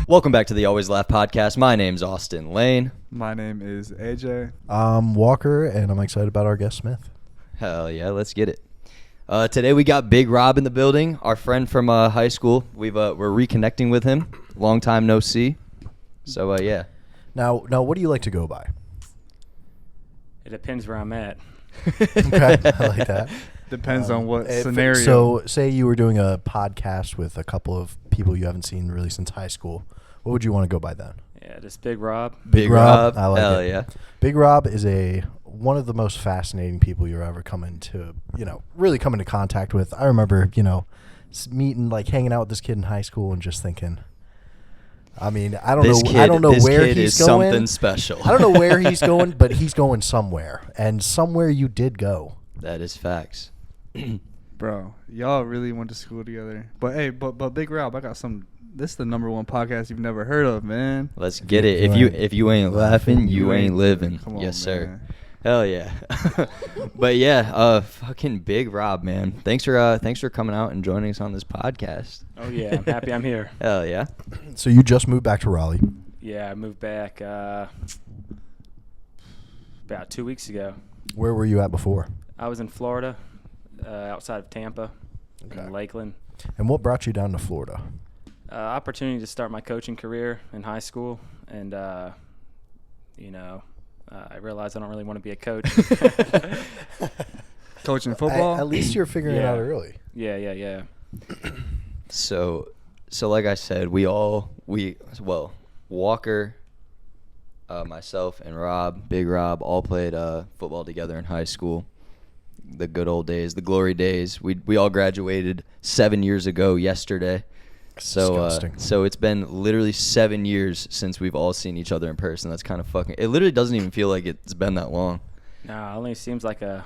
Welcome back to the Always Laugh podcast. My name's Austin Lane. My name is AJ. I'm Walker, and I'm excited about our guest Smith. Hell yeah, let's get it. Today we got Big Rob in the building, our friend from high school. We're reconnecting with him. Long time no see. So yeah. Now, what do you like to go by? It depends where I'm at. Okay, I like that. Depends on what scenario. So, say you were doing a podcast with a couple of people you haven't seen really since high school. What would you want to go by then? Yeah, just Big Rob. Big Rob. I like Hell it. yeah. Big Rob is one of the most fascinating people you're ever really come into contact with. I remember, meeting, hanging out with this kid in high school and just thinking, I mean, I don't know where he's going. Something special. I don't know where he's going, but he's going somewhere, and somewhere you did go. That is facts. Bro, y'all really went to school together. But hey, but Big Rob, I got some. This is the #1 podcast you've never heard of, man. Let's get it. If you ain't laughing, you ain't living. Come on, yes, sir. man. Hell yeah. But yeah, fucking Big Rob, man. Thanks for coming out and joining us on this podcast. Oh yeah, I'm happy I'm here. Hell yeah. So you just moved back to Raleigh. Yeah, I moved back about 2 weeks ago. Where were you at before? I was in Florida, outside of Tampa, Okay. in Lakeland. And what brought you down to Florida? Opportunity to start my coaching career in high school, and I realized I don't really want to be a coach. Coaching football? At least you're figuring it out early. Yeah. So like I said, Walker, myself and Rob, Big Rob, all played football together in high school. The good old days, the glory days. We all graduated 7 years ago yesterday. Disgusting. So it's been literally 7 years since we've all seen each other in person. That's kind of fucking. It literally doesn't even feel like it's been that long. No, it only seems like a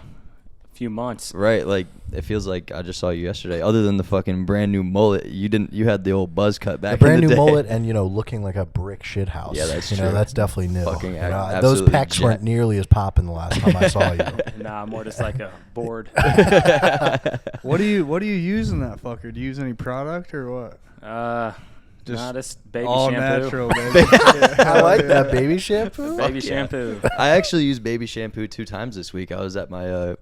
few months. Right, like it feels like I just saw you yesterday. Other than the fucking brand new mullet, you had the old buzz cut back. The brand in the new day. mullet and looking like a brick shit house. Yeah, that's true. that's definitely new. Fucking those absolutely pecs weren't nearly as popping the last time I saw you. Nah, more just like a board. What do you use in that fucker? Do you use any product or what? Just baby all shampoo. Natural, baby. I like that baby shampoo. Baby shampoo. I actually used baby shampoo 2 times this week. I was at my aunt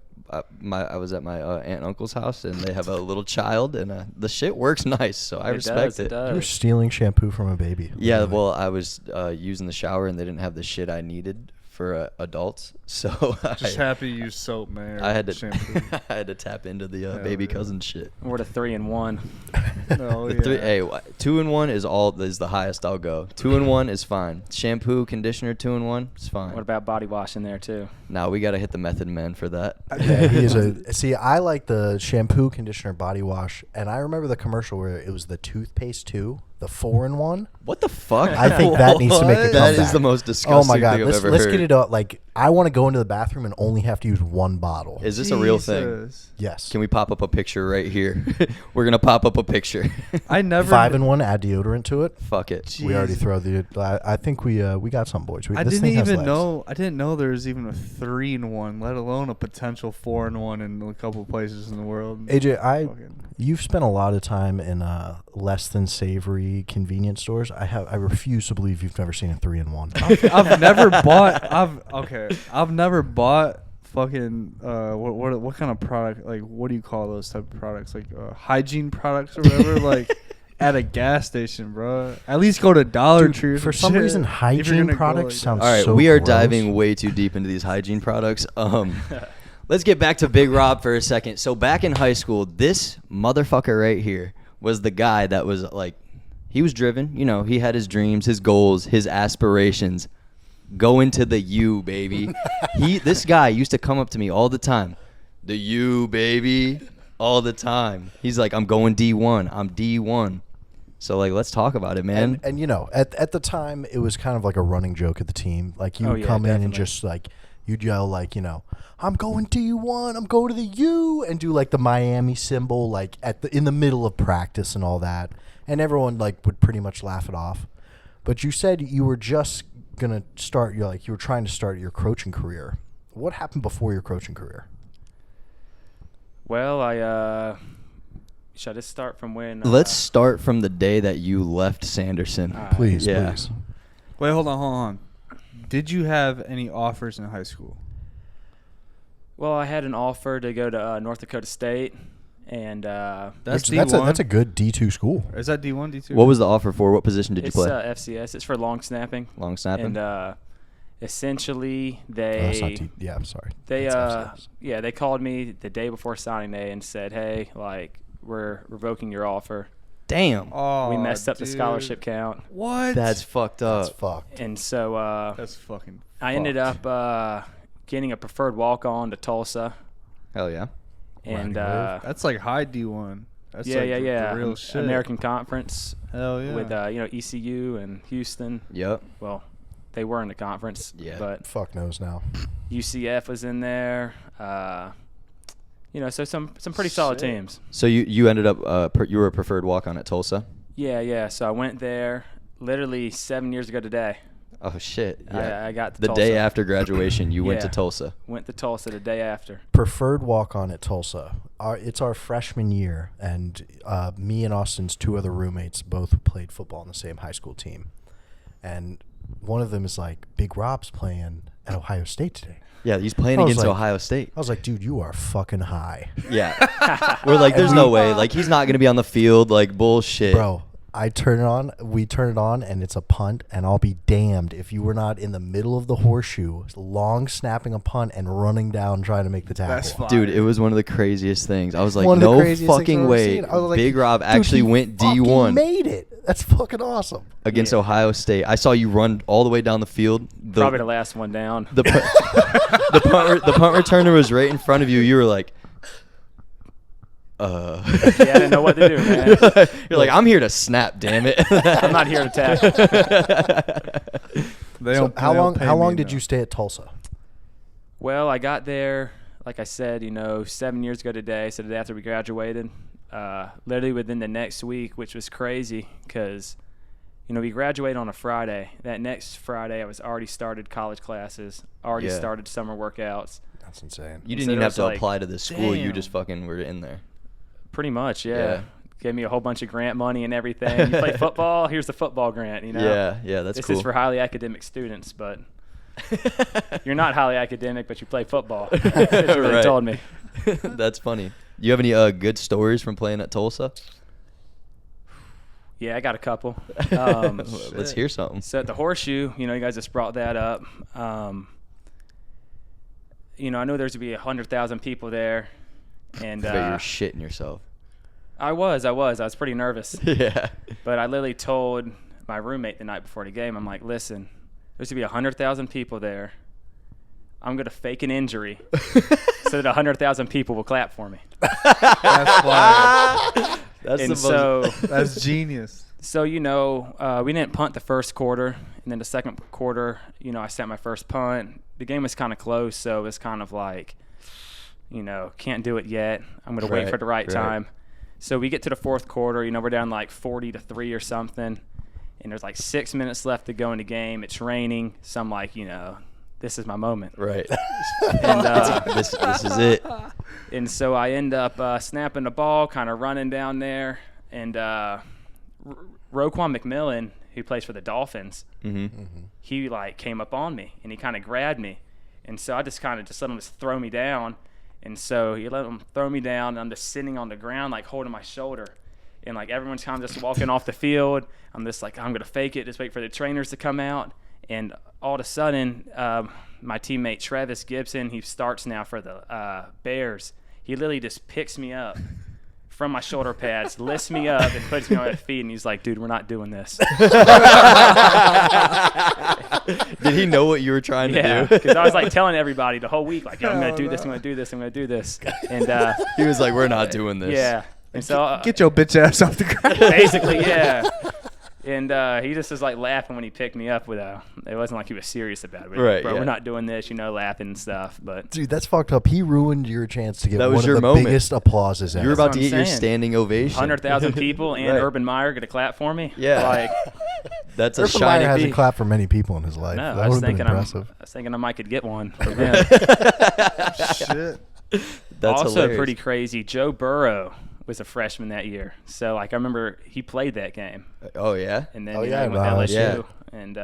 and uncle's house, and they have a little child, and the shit works nice, so I respect it. You were stealing shampoo from a baby. Yeah, Really? well, I was using the shower, and they didn't have the shit I needed for adults, so Just happy you use soap, man. I had to shampoo. I had to tap into the Hell baby yeah. cousin shit. We're the 3-in-1. Oh, The yeah. 2-in-1 is the highest I'll go. 2-in-1 is fine. Shampoo, conditioner, 2-in-1 is fine. What about body wash in there too? Now we gotta hit the Method Man for that. Yeah, he is See, I like the shampoo, conditioner, body wash, and I remember the commercial where it was the toothpaste too, the 4-in-1. What the fuck? I think that needs to make a That comeback. is the most disgusting Oh my god, thing I've ever let's heard. get it up. I want to go into the bathroom and only have to use one bottle. Is this a real thing? Jesus. Yes. Can we pop up a picture right here? We're gonna pop up a picture. I never. 5-in-1, add deodorant to it. Fuck it. We already Jeez. throw the. I think we got some boys. I This didn't thing has even legs. know. I didn't know there was even a 3-in-1, let alone a potential 4-in-1 in a couple places in the world. AJ, Fucking- you've spent a lot of time in less than savory convenience stores. I refuse to believe you've never seen a 3-in-1. I've never bought. I've never bought fucking what kind of product, like what do you call those type of products, like hygiene products or whatever, like at a gas station, bro. At least go to Dollar Dude, Tree or for some some shit, reason, if you're hygiene gonna go products like sounds All right, so we are gross. diving way too deep into these hygiene products. Let's get back to Big Rob for a second. So back in high school, this motherfucker right here was the guy that was like, he was driven. He had his dreams, his goals, his aspirations. Going to the U, baby. This guy used to come up to me all the time. The U, baby. All the time. He's like, I'm going D1. I'm D1. So, let's talk about it, man. And at the time, it was kind of like a running joke at the team. Like, you would come in and just, you'd yell, I'm going D1, I'm going to the U, and do, the Miami symbol, in the middle of practice and all that. And everyone, would pretty much laugh it off. But you said you were just going to start, you were trying to start your coaching career. What happened before your coaching career? Well, I Should I just start from when? Let's start from the day that you left Sanderson. Please, Yeah. please. Wait, hold on. Did you have any offers in high school? Well, I had an offer to go to North Dakota State, and That's D1. That's a good D2 school. Is that D1, D2? What was the offer for? What position did you it's play? FCS. It's for long snapping. Long snapping. And essentially, That's not yeah, I'm sorry. they That's FCS. they called me the day before signing day and said, "Hey, like we're revoking your offer. Damn. Oh, we messed up the dude. scholarship count." What? That's fucked up. That's fucked. And so That's fucking. I ended up getting a preferred walk-on to Tulsa, Hell yeah. and That's like high D1. That's like yeah, the real shit. American Conference Hell yeah. with ECU and Houston. Yep. Well, they were in the conference, Yeah. but Fuck knows now. UCF was in there. So some pretty solid Sick. teams. So you ended up you were a preferred walk-on at Tulsa? Yeah. So I went there literally 7 years ago today. Oh shit. Yeah. I got to the Tulsa. day after graduation, you went to Yeah. Tulsa. Went to Tulsa the day after. Preferred walk-on at Tulsa. It's our freshman year, and me and Austin's two other roommates both played football on the same high school team. And one of them is like, Big Rob's playing at Ohio State today. Yeah, he's playing I was against like- Ohio State. I was like, dude, you are fucking high. Yeah. We're like, there's no way. Like, he's not going to be on the field. Like, bullshit. Bro, we turn it on, and it's a punt, and I'll be damned if you were not in the middle of the horseshoe, long snapping a punt and running down trying to make the tackle. That's fine. Dude, it was one of the craziest things. I was like, One of the no craziest things I've fucking ever way. seen. I was like, Big Rob dude, actually he went fucking D1 made it. That's fucking awesome. against Yeah. Ohio State. I saw you run all the way down the field. Probably the last one down. The punt returner was right in front of you. You were like, Yeah, I didn't know what to do, man. You're like, I'm here to snap, damn it. I'm not here to tackle. How long did you stay at Tulsa? Well, I got there, like I said, 7 years ago today, so the day after we graduated. Literally within the next week, which was crazy because, we graduated on a Friday. That next Friday, I was already started college classes, already Yeah. started summer workouts. That's insane. You So didn't even it have was to like, apply to this school. You damn. just fucking were in there. Pretty much, yeah. Yeah. Gave me a whole bunch of grant money and everything. You play football, here's the football grant, Yeah, that's this cool. is for highly academic students, but you're not highly academic, but you play football. That's what they Right. told me. That's funny. You have any good stories from playing at Tulsa? Yeah, I got a couple. Let's hear something. So at the Horseshoe, you guys just brought that up. I know there's to be 100,000 people there, and I bet you were shitting yourself. I was pretty nervous. Yeah. But I literally told my roommate the night before the game, I'm like, listen, there's to be 100,000 people there. I'm going to fake an injury so that 100,000 people will clap for me. That's fire. That's And the so, That's genius. so we didn't punt the first quarter. And then the second quarter, I sent my first punt. The game was kind of close, so it was kind of like, can't do it yet. I'm going to wait for the right time. So we get to the fourth quarter, we're down like 40-3 or something. And there's like 6 minutes left to go in the game. It's raining. So I'm like, this is my moment. Right. And, this is it. and so I end up snapping the ball, kind of running down there. And Roquan McMillan, who plays for the Dolphins, he came up on me and he kind of grabbed me. And so I just let him just throw me down. And so he let him throw me down, and I'm just sitting on the ground, holding my shoulder. And, everyone's kind of just walking off the field. I'm just I'm going to fake it, just wait for the trainers to come out. And all of a sudden, my teammate Travis Gibson, he starts now for the Bears. He literally just picks me up from my shoulder pads, lifts me up, and puts me on my feet. And he's like, dude, we're not doing this. Did he know what you were trying to do? Because I was telling everybody the whole week, I'm going to do this, I'm going to do this, I'm going to do this. And He was like, we're not doing this. yeah. And so Get your bitch ass off the ground. basically, yeah. And he just was laughing when he picked me up with it wasn't like he was serious about it. Right, Bro, yeah. we're not doing this, laughing and stuff. But Dude, that's fucked up. He ruined your chance to get That one was of your the moment. biggest applauses ever. You were about That's to what get I'm your saying. standing ovation. 100,000 people and Right. Urban Meyer get a clap for me. Yeah. That's a Urban Meyer shiny hasn't peak. clapped for many people in his life. no, That I was would have been thinking impressive. I was thinking I might could get one from him. Shit. That's also hilarious. pretty crazy. Joe Burrow was a freshman that year. So like I remember he played that game. Oh yeah. And then Oh, he yeah, went to wow. LSU. Yeah. And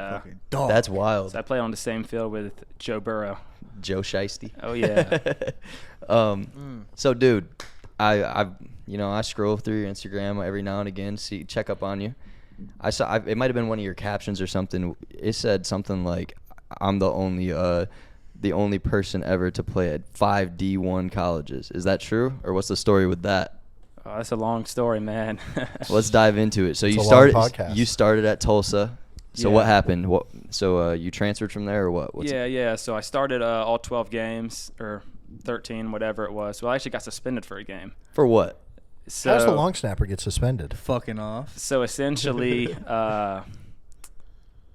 That's wild. so I played on the same field with Joe Burrow. Joe Shiesty. Oh yeah. So dude, I scroll through your Instagram every now and again, check up on you. I saw it might have been one of your captions or something. It said something like, "I'm the only person ever to play at 5 D1 colleges." Is that true, or what's the story with that? Oh, that's a long story, man. Let's dive into it. So It's you a long started. podcast. You started at Tulsa. So Yeah. what happened? You transferred from there, or what? Yeah. So I started all 12 games, or 13, whatever it was. Well, I actually got suspended for a game. For what? So, How does the long snapper get suspended? Fucking off. So essentially,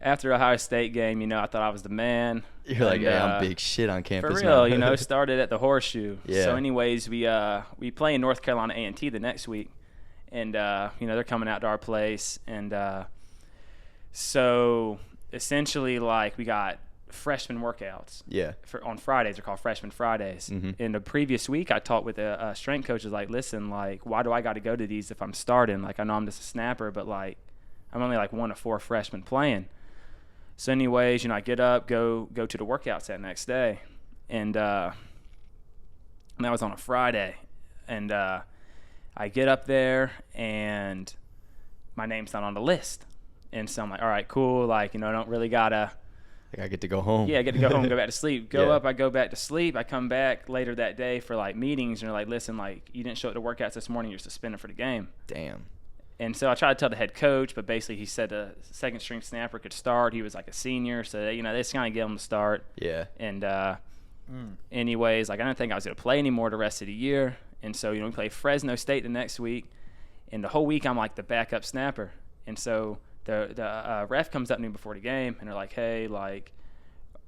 after Ohio State game, I thought I was the man. You're like, And, hey, I'm big shit on For campus real, now. started at the Horseshoe. Yeah. So anyways, we play in North Carolina A&T the next week. And, they're coming out to our place. And so essentially, like, we got freshman workouts. Yeah. On Fridays. They're called Freshman Fridays. Mm-hmm. In the previous week, I talked with a strength coach. Was like, listen, like, why do I got to go to these if I'm starting? Like, I know I'm just a snapper, but, like, I'm only, like, 1 of 4 freshmen playing. So anyways, I get up, go to the workouts that next day. And that was on a Friday. And I get up there, and my name's not on the list. And so I'm like, all right, cool. Like, I don't really got to. Like, I get to go home. Yeah, I get to go home and go back to sleep. Go Yeah. up, I go back to sleep. I come back later that day for, like, meetings. And they're like, listen, like, you didn't show up to workouts this morning. You're suspended for the game. Damn. And so I tried to tell the head coach, but basically he said the second string snapper could start. He was like a senior, so they just kind of get him to start. Yeah. And anyways, like, I didn't think I was going to play anymore the rest of the year. And so, we play Fresno State the next week. And the whole week I'm like the backup snapper. And so the ref comes up to me before the game, and they're like, hey, like,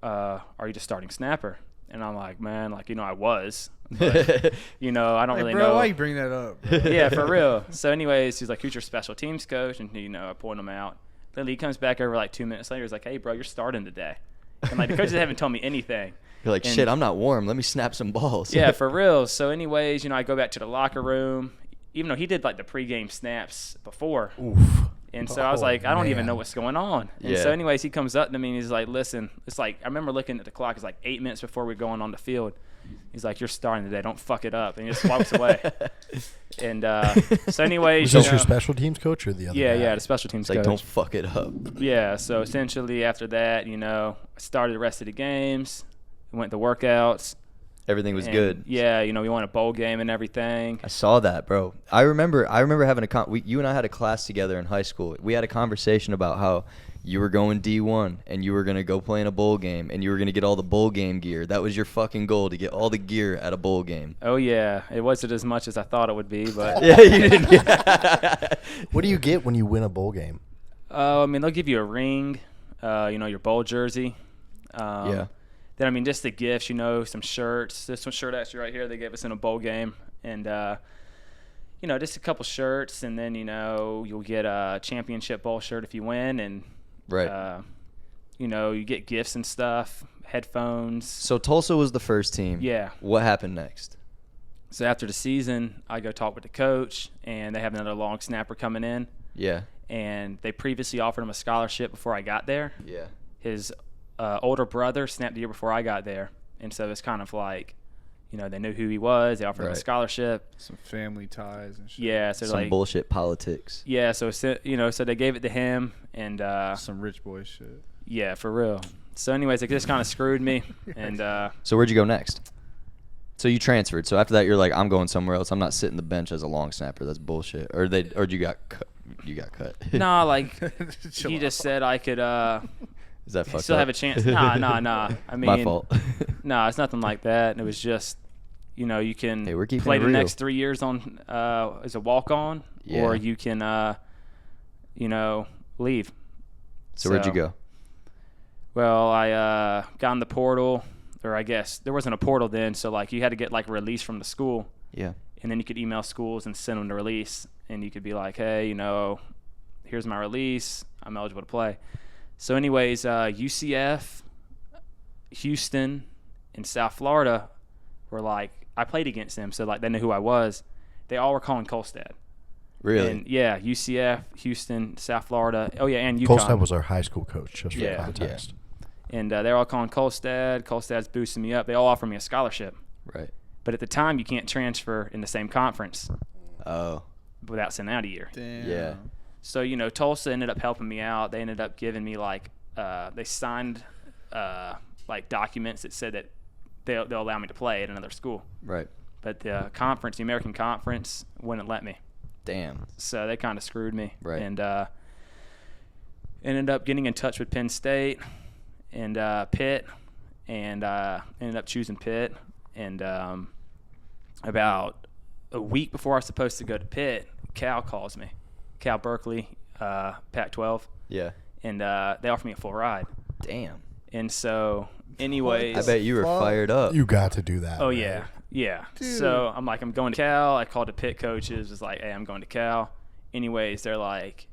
are you just starting snapper? And I'm like, man, like, I was. But, I don't really know. Why you bring that up? Bro? Yeah, for real. So anyways, he's like, who's your special teams coach? And, I point him out. Then he comes back over like 2 minutes later. He's like, hey, bro, you're starting today. And, like, the coaches haven't told me anything. You're like, And- shit, I'm not warm. Let me snap some balls. Yeah, for real. So anyways, I go back to the locker room, even though he did, like, the pregame snaps before. Oof. And so I was Oh, like, I don't even man. know what's going on. And Yeah. so anyways, he comes up to me and he's like, listen, it's like, I remember looking at the clock. It's like 8 minutes before we're going on the field. He's like, you're starting today. Don't fuck it up. And he just walks away. And so anyways. Was this your special teams coach or the other Yeah, guy? yeah, the special teams It's like, coach. don't fuck it up. Yeah, so essentially after that, I started the rest of the games. We went to workouts. Everything was and, good. Yeah, we won a bowl game and everything. I saw that, bro. I remember having you and I had a class together in high school. We had a conversation about how you were going D1 and you were going to go play in a bowl game and you were going to get all the bowl game gear. That was your fucking goal, to get all the gear at a bowl game. Oh, yeah. It wasn't as much as I thought it would be, but Yeah, you didn't. What do you get when you win a bowl game? I mean, they'll give you a ring, your bowl jersey. Yeah. Then, I mean, just the gifts, some shirts. This one shirt actually right here they gave us in a bowl game. And, just a couple shirts. And then, you'll get a championship bowl shirt if you win. And, Right. you get gifts and stuff, headphones. So Tulsa was the first team. Yeah. What happened next? So after the season, I go talk with the coach, and they have another long snapper coming in. Yeah. And they previously offered him a scholarship before I got there. Yeah. His older brother snapped the year before I got there. And so it's kind of like, they knew who he was. They offered him a Right. scholarship. Some family ties and shit. Yeah, so Some like bullshit politics. yeah, so so they gave it to him, and Some rich boy shit. yeah, for real. So anyways, it just kind of screwed me, and So where'd you go next? So you transferred. So after that, you're like, I'm going somewhere else. I'm not sitting the bench as a long snapper. That's bullshit. Or you got cut. You got cut. nah, like Chill he just said I could Is that fucked still up? have a chance. Nah. I mean, My fault. nah, it's nothing like that. It was just, you can Hey, we're keeping play it the real. next 3 years on as a walk-on, Yeah. or you can, leave. So where'd you go? Well, I got in the portal, or I guess there wasn't a portal then, so like you had to get like a release from the school, Yeah. and then you could email schools and send them the release, and you could be like, hey, here's my release, I'm eligible to play. So anyways, UCF, Houston, and South Florida were like, I played against them, so like they knew who I was. they all were calling Colstead. Really? And yeah, UCF, Houston, South Florida. Oh yeah, and UConn. Colstead was our high school coach, just for context. And they're all calling Colstead. Colstead's boosting me up. They all offer me a scholarship. Right. But at the time, you can't transfer in the same conference. Oh. Without sitting out a year. Damn. Yeah. So, Tulsa ended up helping me out. They ended up giving me they signed documents that said that they'll allow me to play at another school. Right. But the conference, the American Conference, wouldn't let me. Damn. So they kind of screwed me. Right. And ended up getting in touch with Penn State and Pitt, and ended up choosing Pitt. And about a week before I was supposed to go to Pitt, Cal calls me. Cal Berkeley, Pac-12. Yeah. And they offered me a full ride. Damn. And so, anyways. I bet you were fired up. You got to do that. Oh, man. yeah. Yeah. Dude. So, I'm like, I'm going to Cal. I called the Pitt coaches. Was like, hey, I'm going to Cal. Anyways, they're like,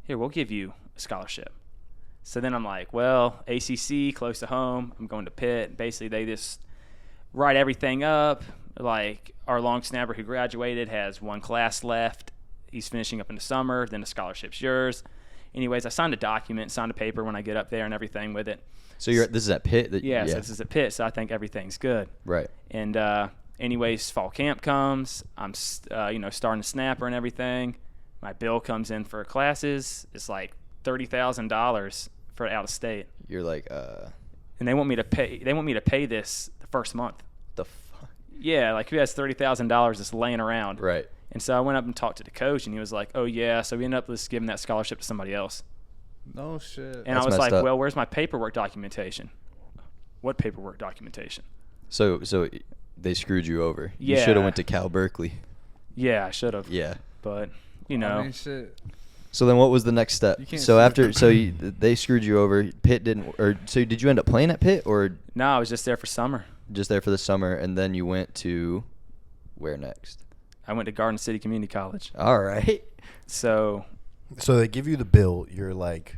here, we'll give you a scholarship. So then I'm like, well, ACC, close to home. I'm going to Pitt. Basically, they just write everything up. Like, our long snapper who graduated has one class left. He's finishing up in the summer. Then the scholarship's yours. Anyways, I signed a document, signed a paper when I get up there and everything with it. So this is at Pitt? So this is at Pitt, so I think everything's good. Right. And anyways, fall camp comes. I'm, starting to snapper and everything. My bill comes in for classes. It's like $30,000 for out of state. You're like, And they want me to pay. They want me to pay this the first month. the fuck? Yeah, like who has $30,000 just laying around? Right. And so I went up and talked to the coach, and he was like, "Oh yeah." So we ended up just giving that scholarship to somebody else. No shit. And That's I was like, messed up. "Well, where's my paperwork documentation?" What paperwork documentation? So they screwed you over. You Yeah. should have went to Cal Berkeley. Yeah, I should have. Yeah. But I mean, shit. So then what was the next step? You can't So say- after they screwed you over, Pitt didn't, or so did you end up playing at Pitt or no, I was just there for summer. just there for the summer and then you went to where next? I went to Garden City Community College. All right. So they give you the bill. You're like,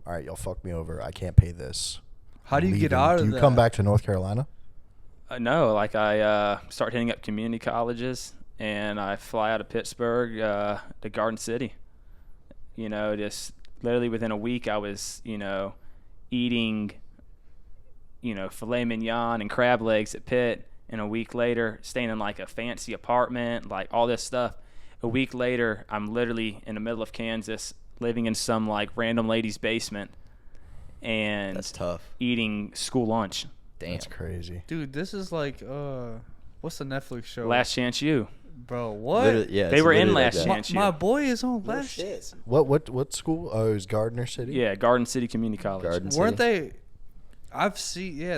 all right, y'all fucked me over. I can't pay this. How do you get Leaving. out of Do you that? come back to North Carolina? no, like I start hitting up community colleges, and I fly out of Pittsburgh to Garden City. Just literally within a week, I was eating filet mignon and crab legs at Pitt. And a week later, staying in like a fancy apartment, like all this stuff. A week later, I'm literally in the middle of Kansas, living in some like random lady's basement, and That's tough. eating school lunch. Damn. That's crazy. Dude, this is like what's the Netflix show? Last Chance U. Bro, what? Literally- yeah, They it's were in literally Last like that. Chance. My boy is on Last. shit. What school? Oh, it was Gardner City. Yeah, Garden City Community College. Garden Weren't City. they? I've seen Yeah,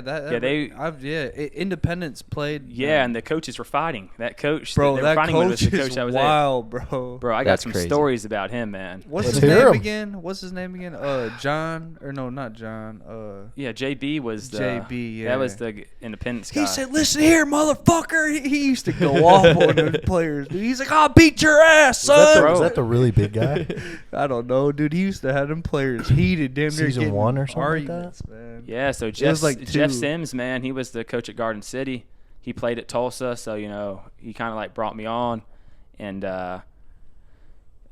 Independence played. Yeah, and the coaches were fighting. That coach Bro, that they were that fighting with was coach the is coach I was wild, bro. at. Bro, I got That's some crazy. stories about him, man. What's Let's his hear name 'em. again? What's his name again? John or no, not John. Yeah, JB was the JB, yeah. That was the Independence guy. He said, "Listen here, motherfucker." He used to go off on those players, dude. He's like, "I'll beat your ass, son." Was that the really big guy? I don't know, dude. He used to have them players heated, damn near Season getting 1 or something like arguments, man. Yeah, so was Jeff like Jeff 2. Sims, man, he was the coach at Garden City. He played at Tulsa, so he kind of like brought me on, and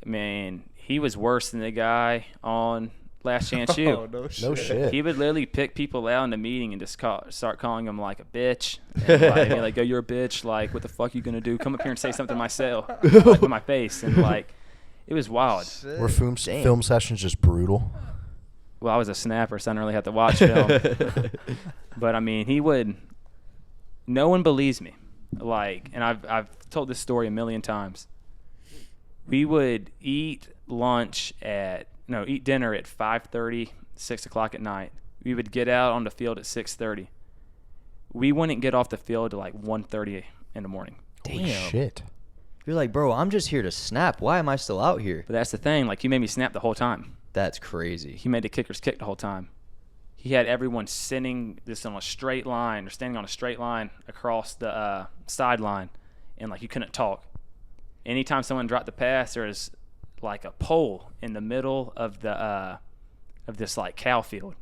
man, he was worse than the guy on Last Chance U. Oh, no shit. No shit. He would literally pick people out in the meeting and just start calling them like a bitch. And be like, "Oh, you're a bitch. Like, what the fuck you gonna do? Come up here and say something to myself, like, with my face." And like, it was wild. Shit. Were film sessions just brutal? Well, I was a snapper, so I didn't really have to watch film. But I mean, he would. No one believes me. Like, and I've told this story a million times. We would eat dinner at 5:30, 6 o'clock at night. We would get out on the field at 6:30. We wouldn't get off the field till like 1:30 in the morning. Holy Damn. shit. You're like, bro, I'm just here to snap. Why am I still out here? But that's the thing. Like, he made me snap the whole time. That's crazy. He made the kickers kick the whole time. He had everyone sitting this on a straight line or standing on a straight line across the sideline, and like you couldn't talk. Anytime someone dropped the pass, there was like a pole in the middle of the of this like cow field,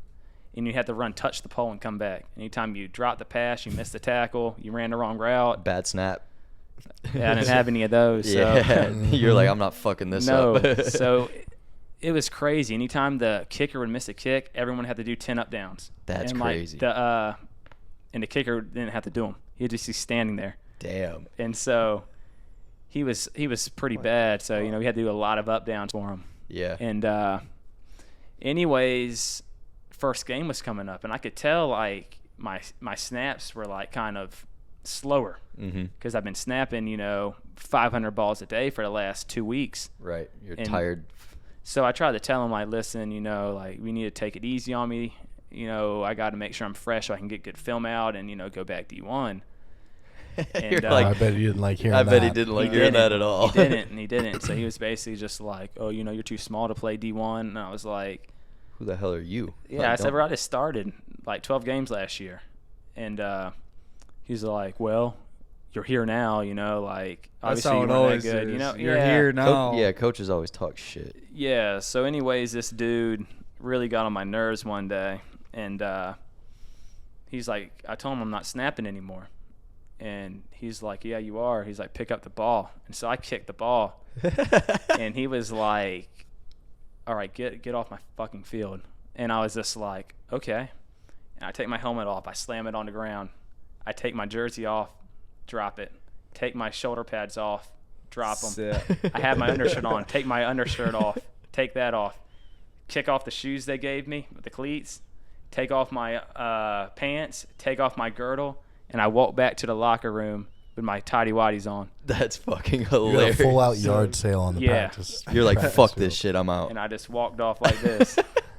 and you had to touch the pole and come back. Anytime you dropped the pass, you missed the tackle, you ran the wrong route. Bad snap. Yeah, I didn't have any of those. So. Yeah, you're like, I'm not fucking this up. So it was crazy. Anytime the kicker would miss a kick, everyone had to do 10 up downs. That's and crazy. And the kicker didn't have to do them. He'd just be standing there. Damn. And so he was pretty bad. So we had to do a lot of up downs for him. Yeah. And anyways, first game was coming up, and I could tell like my snaps were like kind of slower because I've been snapping 500 balls a day for the last 2 weeks. Right. You're tired. So I tried to tell him, like, listen, like, we need to take it easy on me. I got to make sure I'm fresh so I can get good film out and, go back D1. And I bet he didn't like hearing that. I bet he didn't like hearing that at all. He didn't. So he was basically just like, oh, you're too small to play D1. And I was like, who the hell are you? Yeah, I said, I just started like 12 games last year. And he's like, well, you're here now, like, obviously you weren't that good. You're here now. Coaches always talk shit. Yeah, so anyways, this dude really got on my nerves one day, and he's like, I told him I'm not snapping anymore. And he's like, yeah, you are. He's like, pick up the ball. And so I kicked the ball, and he was like, all right, get off my fucking field. And I was just like, okay. And I take my helmet off. I slam it on the ground. I take my jersey off, drop it. Take my shoulder pads off, drop them. I have my undershirt on. Take my undershirt off. Take that off. Kick off the shoes they gave me with the cleats. Take off my pants. Take off my girdle. And I walk back to the locker room with my tighty-whities on. That's fucking hilarious. You had a full-out yard sale on the practice. You're like, fuck this shit, I'm out. And I just walked off like this.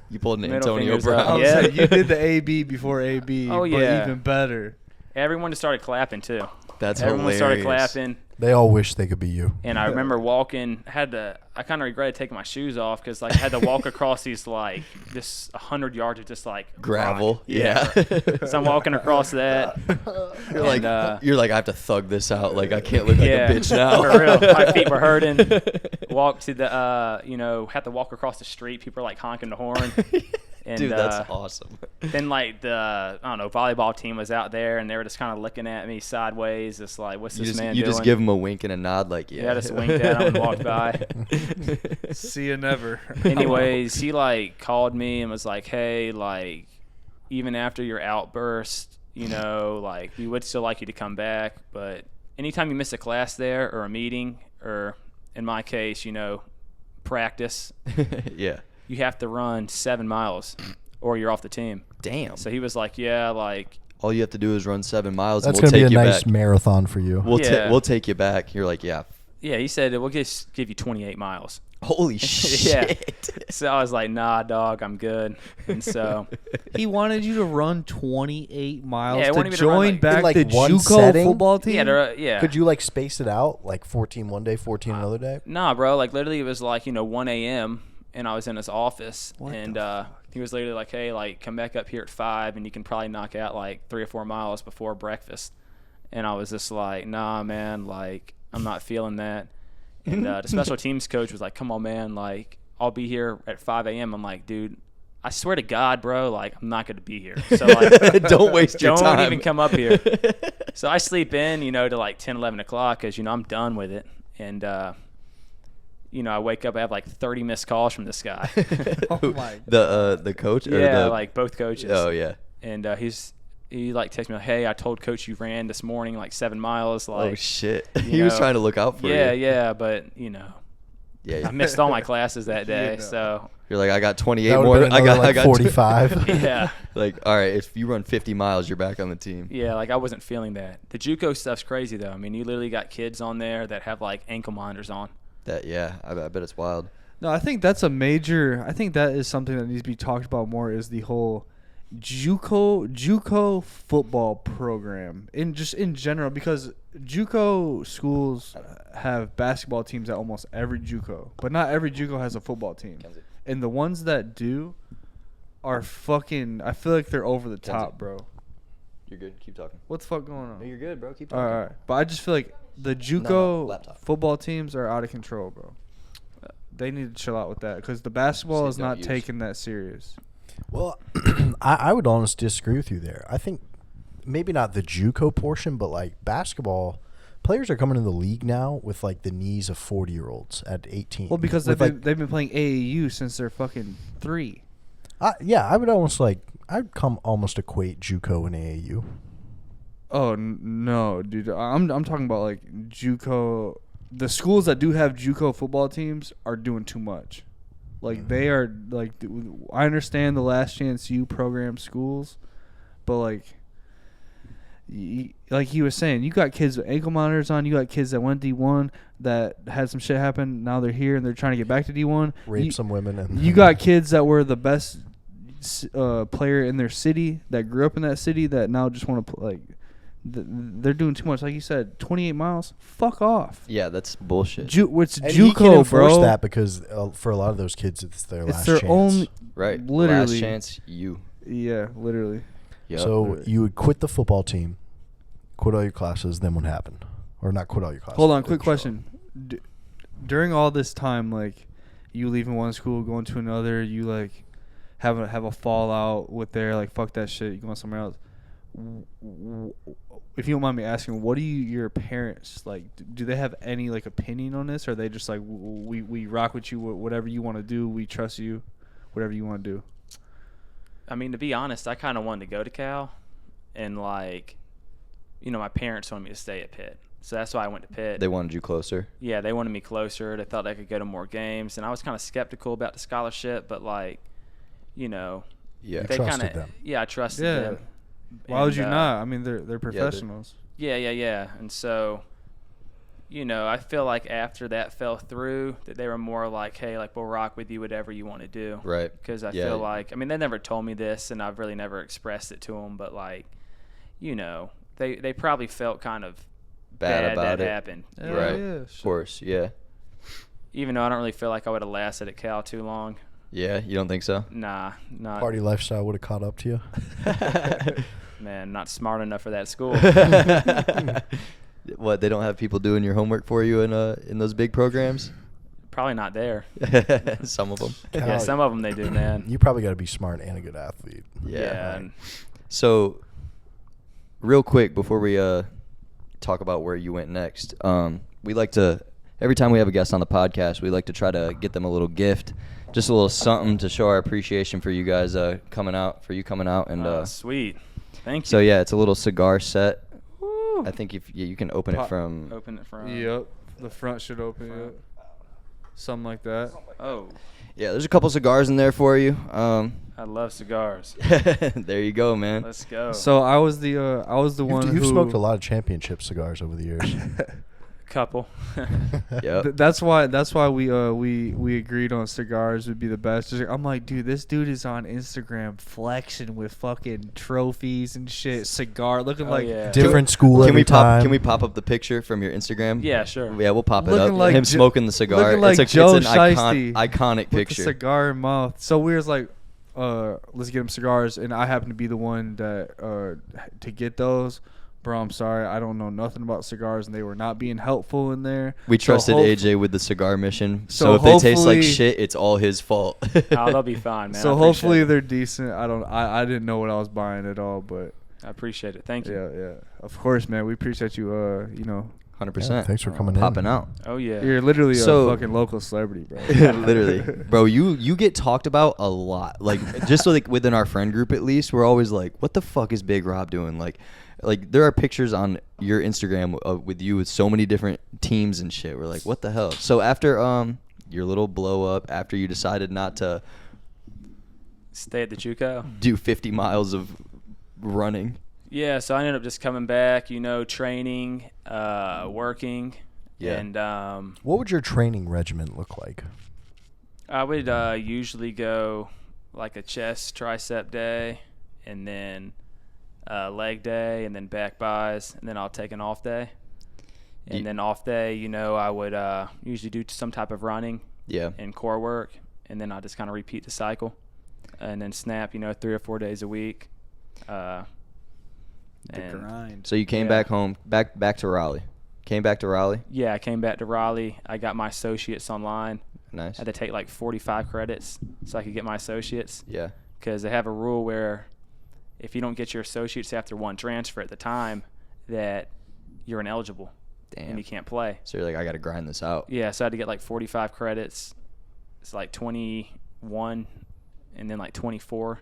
You pulled an Middle Antonio fingers Brown. up. Yeah. You did the AB before AB. Oh, but yeah. even better. Everyone just started clapping, too. That's Everyone hilarious. started clapping. They all wish they could be you. And I remember walking, I kind of regretted taking my shoes off because like, I had to walk across these, like, just 100 yards of just, like, gravel. rock. Yeah. So I'm walking across that. You're like, I have to thug this out. Like, I can't look like a bitch now. For real. My feet were hurting. Walked to the, had to walk across the street. People are, like, honking the horn. And, dude, that's awesome. Then, like, the, I don't know, volleyball team was out there, and they were just kind of looking at me sideways, just like, what's this man doing? You just give him a wink and a nod, like, yeah. Yeah, just winked at him and walked by. See you never. Anyways, he, like, called me and was like, hey, like, even after your outburst, like, we would still like you to come back, but anytime you miss a class there or a meeting or, in my case, practice. Yeah. You have to run 7 miles or you're off the team. Damn. So he was like, yeah, like. All you have to do is run 7 miles That's and we'll take you back. That's going to be a nice marathon for you. We'll take you back. You're like, yeah. Yeah, he said, we'll just give you 28 miles. Holy shit. Yeah. So I was like, nah, dog, I'm good. And so. He wanted you to run 28 miles to join back like the one JUCO setting? football team? Yeah. Could you like space it out, like 14 one day, 14 another day? Nah, bro. Like literally, it was like 1 a.m. and I was in his office, and he was literally like, hey, like come back up here at 5, and you can probably knock out like 3 or 4 miles before breakfast. And I was just like, nah, man, like I'm not feeling that. And the special teams coach was like, come on, man, like I'll be here at 5 a.m. I'm like, dude, I swear to God, bro, like I'm not going to be here. So like, don't waste your time. Don't even come up here. So I sleep in, to like 10, 11 o'clock because, I'm done with it. And, I wake up, I have like 30 missed calls from this guy. Oh my God. The coach? Yeah, like both coaches. Oh, yeah. And he like texted me like, hey, I told coach you ran this morning like 7 miles. Like, oh shit. He was trying to look out for you. Yeah, but yeah, I missed all my classes that day. So you're like, I got 28 that more. I got 45. Yeah. Like, all right, if you run 50 miles, you're back on the team. Yeah, like I wasn't feeling that. The JUCO stuff's crazy though. I mean, you literally got kids on there that have like ankle monitors on. I bet it's wild. No, I think that is something that needs to be talked about more, is the whole JUCO football program in general, because JUCO schools have basketball teams at almost every JUCO, but not every JUCO has a football team. And the ones that do are fucking, I feel like they're over the top, bro. You're good. Keep talking. What the fuck going on? No, you're good, bro. Keep talking. All right. But I just feel like the JUCO football teams are out of control, bro. They need to chill out with that because the basketball is not taken that serious. Well, I would honestly disagree with you there. I think maybe not the JUCO portion, but like basketball players are coming in the league now with like the knees of 40-year-olds at 18. Well, because they've been playing AAU since they're fucking 3. Yeah, I would I'd almost equate JUCO and AAU. Oh no, dude! I'm talking about like JUCO. The schools that do have JUCO football teams are doing too much. Like they are like, I understand the Last Chance U program schools, but like he was saying, you got kids with ankle monitors on. You got kids that went D1 that had some shit happen. Now they're here and they're trying to get back to D1. Rape some women. And you got kids that were the best player in their city that grew up in that city that now just want to like. They're doing too much, like you said. 28 miles, fuck off. Yeah, that's bullshit. It's and you can JUCO, enforce bro. that because for a lot of those kids, it's their last chance. Only right. Literally. Last chance you. Yeah, literally. Yep. So you would quit the football team, quit all your classes. Then what happened? Or not quit all your classes. Hold on, quick question. During all this time, like you leaving one school, going to another, you like have a fallout with their like fuck that shit, you going somewhere else. If you don't mind me asking, what do your parents like? Do they have any like opinion on this, or are they just like we rock with you, whatever you want to do, we trust you, whatever you want to do? I mean, to be honest, I kind of wanted to go to Cal, and like, my parents wanted me to stay at Pitt, so that's why I went to Pitt. They wanted you closer. Yeah, they wanted me closer. They thought I could go to more games, and I was kind of skeptical about the scholarship, but like, Yeah. they trusted them. Yeah, I trusted them. Why would you not? I mean, they're professionals. Yeah. And so, I feel like after that fell through, that they were more like, hey, like, we'll rock with you, whatever you want to do. Right. Because I feel like, they never told me this, and I've really never expressed it to them, but like, they probably felt kind of bad about that it. happened. Yeah, Right. yeah, Of course. Yeah. Even though I don't really feel like I would have lasted at Cal too long. Yeah. You don't think so? Nah, not. Party lifestyle would have caught up to you. Man, not smart enough for that school. What, they don't have people doing your homework for you in those big programs? Probably not there. Some of them. Yeah, some of them they do, man. You probably got to be smart and a good athlete. Yeah. and So, real quick before we talk about where you went next, we like to, every time we have a guest on the podcast, we like to try to get them a little gift, just a little something to show our appreciation for you guys coming out, and sweet. Thank you. So yeah, it's a little cigar set. Woo. I think if you can open it from. Open it from. Yep, the front should open. Yep. Something like that. Oh. Yeah, there's a couple cigars in there for you. I love cigars. There you go, man. Let's go. So I was the one You've who smoked a lot of championship cigars over the years. Couple. Yep. That's why we agreed on cigars would be the best. I'm like, dude, this dude is on Instagram flexing with fucking trophies and shit, cigar looking like different school every time. Can we pop up the picture from your Instagram? Yeah, sure. Yeah, we'll pop it Looking up. like Him smoking the cigar. looking like it's Joe an Shiesty iconic with picture. the cigar in mouth. So we was like, let's get him cigars, and I happen to be the one that to get those. Bro, I'm sorry. I don't know nothing about cigars, and they were not being helpful in there. We trusted AJ with the cigar mission. So if they taste like hopefully- shit, it's all his fault. Oh, they'll be fine, man. So I hopefully appreciate it. they're decent. I didn't know what I was buying at all, but I appreciate it. Thank you. yeah. Of course, man. We appreciate you. 100%. Yeah, thanks for coming Popping in. out. Oh, yeah. You're literally So- a fucking local celebrity, bro. Literally. Bro, you get talked about a lot. Like, just like within our friend group at least, we're always like, what the fuck is Big Rob doing? Like there are pictures on your Instagram with you with so many different teams and shit. We're like, what the hell? So after your little blow up, after you decided not to Stay at the JUCO. do 50 miles of running. Yeah, so I ended up just coming back, training, working. Yeah. And What would your training regimen look like? I would usually go like a chest, tricep day, and then leg day, and then back buys, and then I'll take an off day. And then off day, I would usually do some type of running and core work, and then I'll just kind of repeat the cycle. And then snap, 3 or 4 days a week. The grind. So you came back home, back to Raleigh. Came back to Raleigh? Yeah, I came back to Raleigh. I got my associates online. Nice. I had to take like 45 credits so I could get my associates. Yeah. Because they have a rule where if you don't get your associates after one transfer at the time, that you're ineligible. Damn. and you can't play. So you're like, I got to grind this out. Yeah, so I had to get like 45 credits. It's like 21 and then like 24.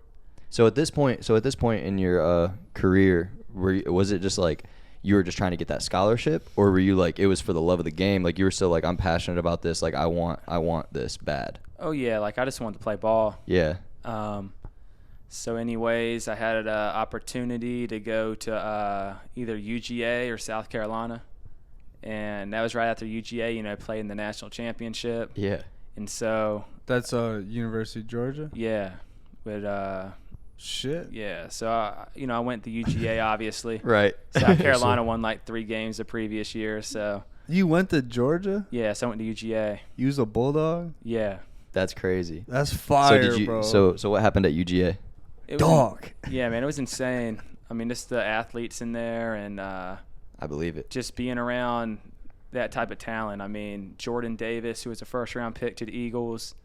So at this point in your career, was it just like you were just trying to get that scholarship, or were you like it was for the love of the game? Like you were still like, I'm passionate about this. Like I want this bad. Oh yeah, like I just wanted to play ball. Yeah. So anyways, I had an opportunity to go to either UGA or South Carolina, and that was right after UGA. You know, played in the national championship. Yeah. And so that's University of Georgia. Yeah, but shit. Yeah, so I went to UGA obviously. Right. South Carolina won like 3 games the previous year, so. You went to Georgia? Yeah, so I went to UGA. You was a Bulldog? Yeah. That's crazy. That's fire, bro. So what happened at UGA? Yeah, man, it was insane. I mean, just the athletes in there and I believe it. Just being around that type of talent. I mean, Jordan Davis, who was a first-round pick to the Eagles.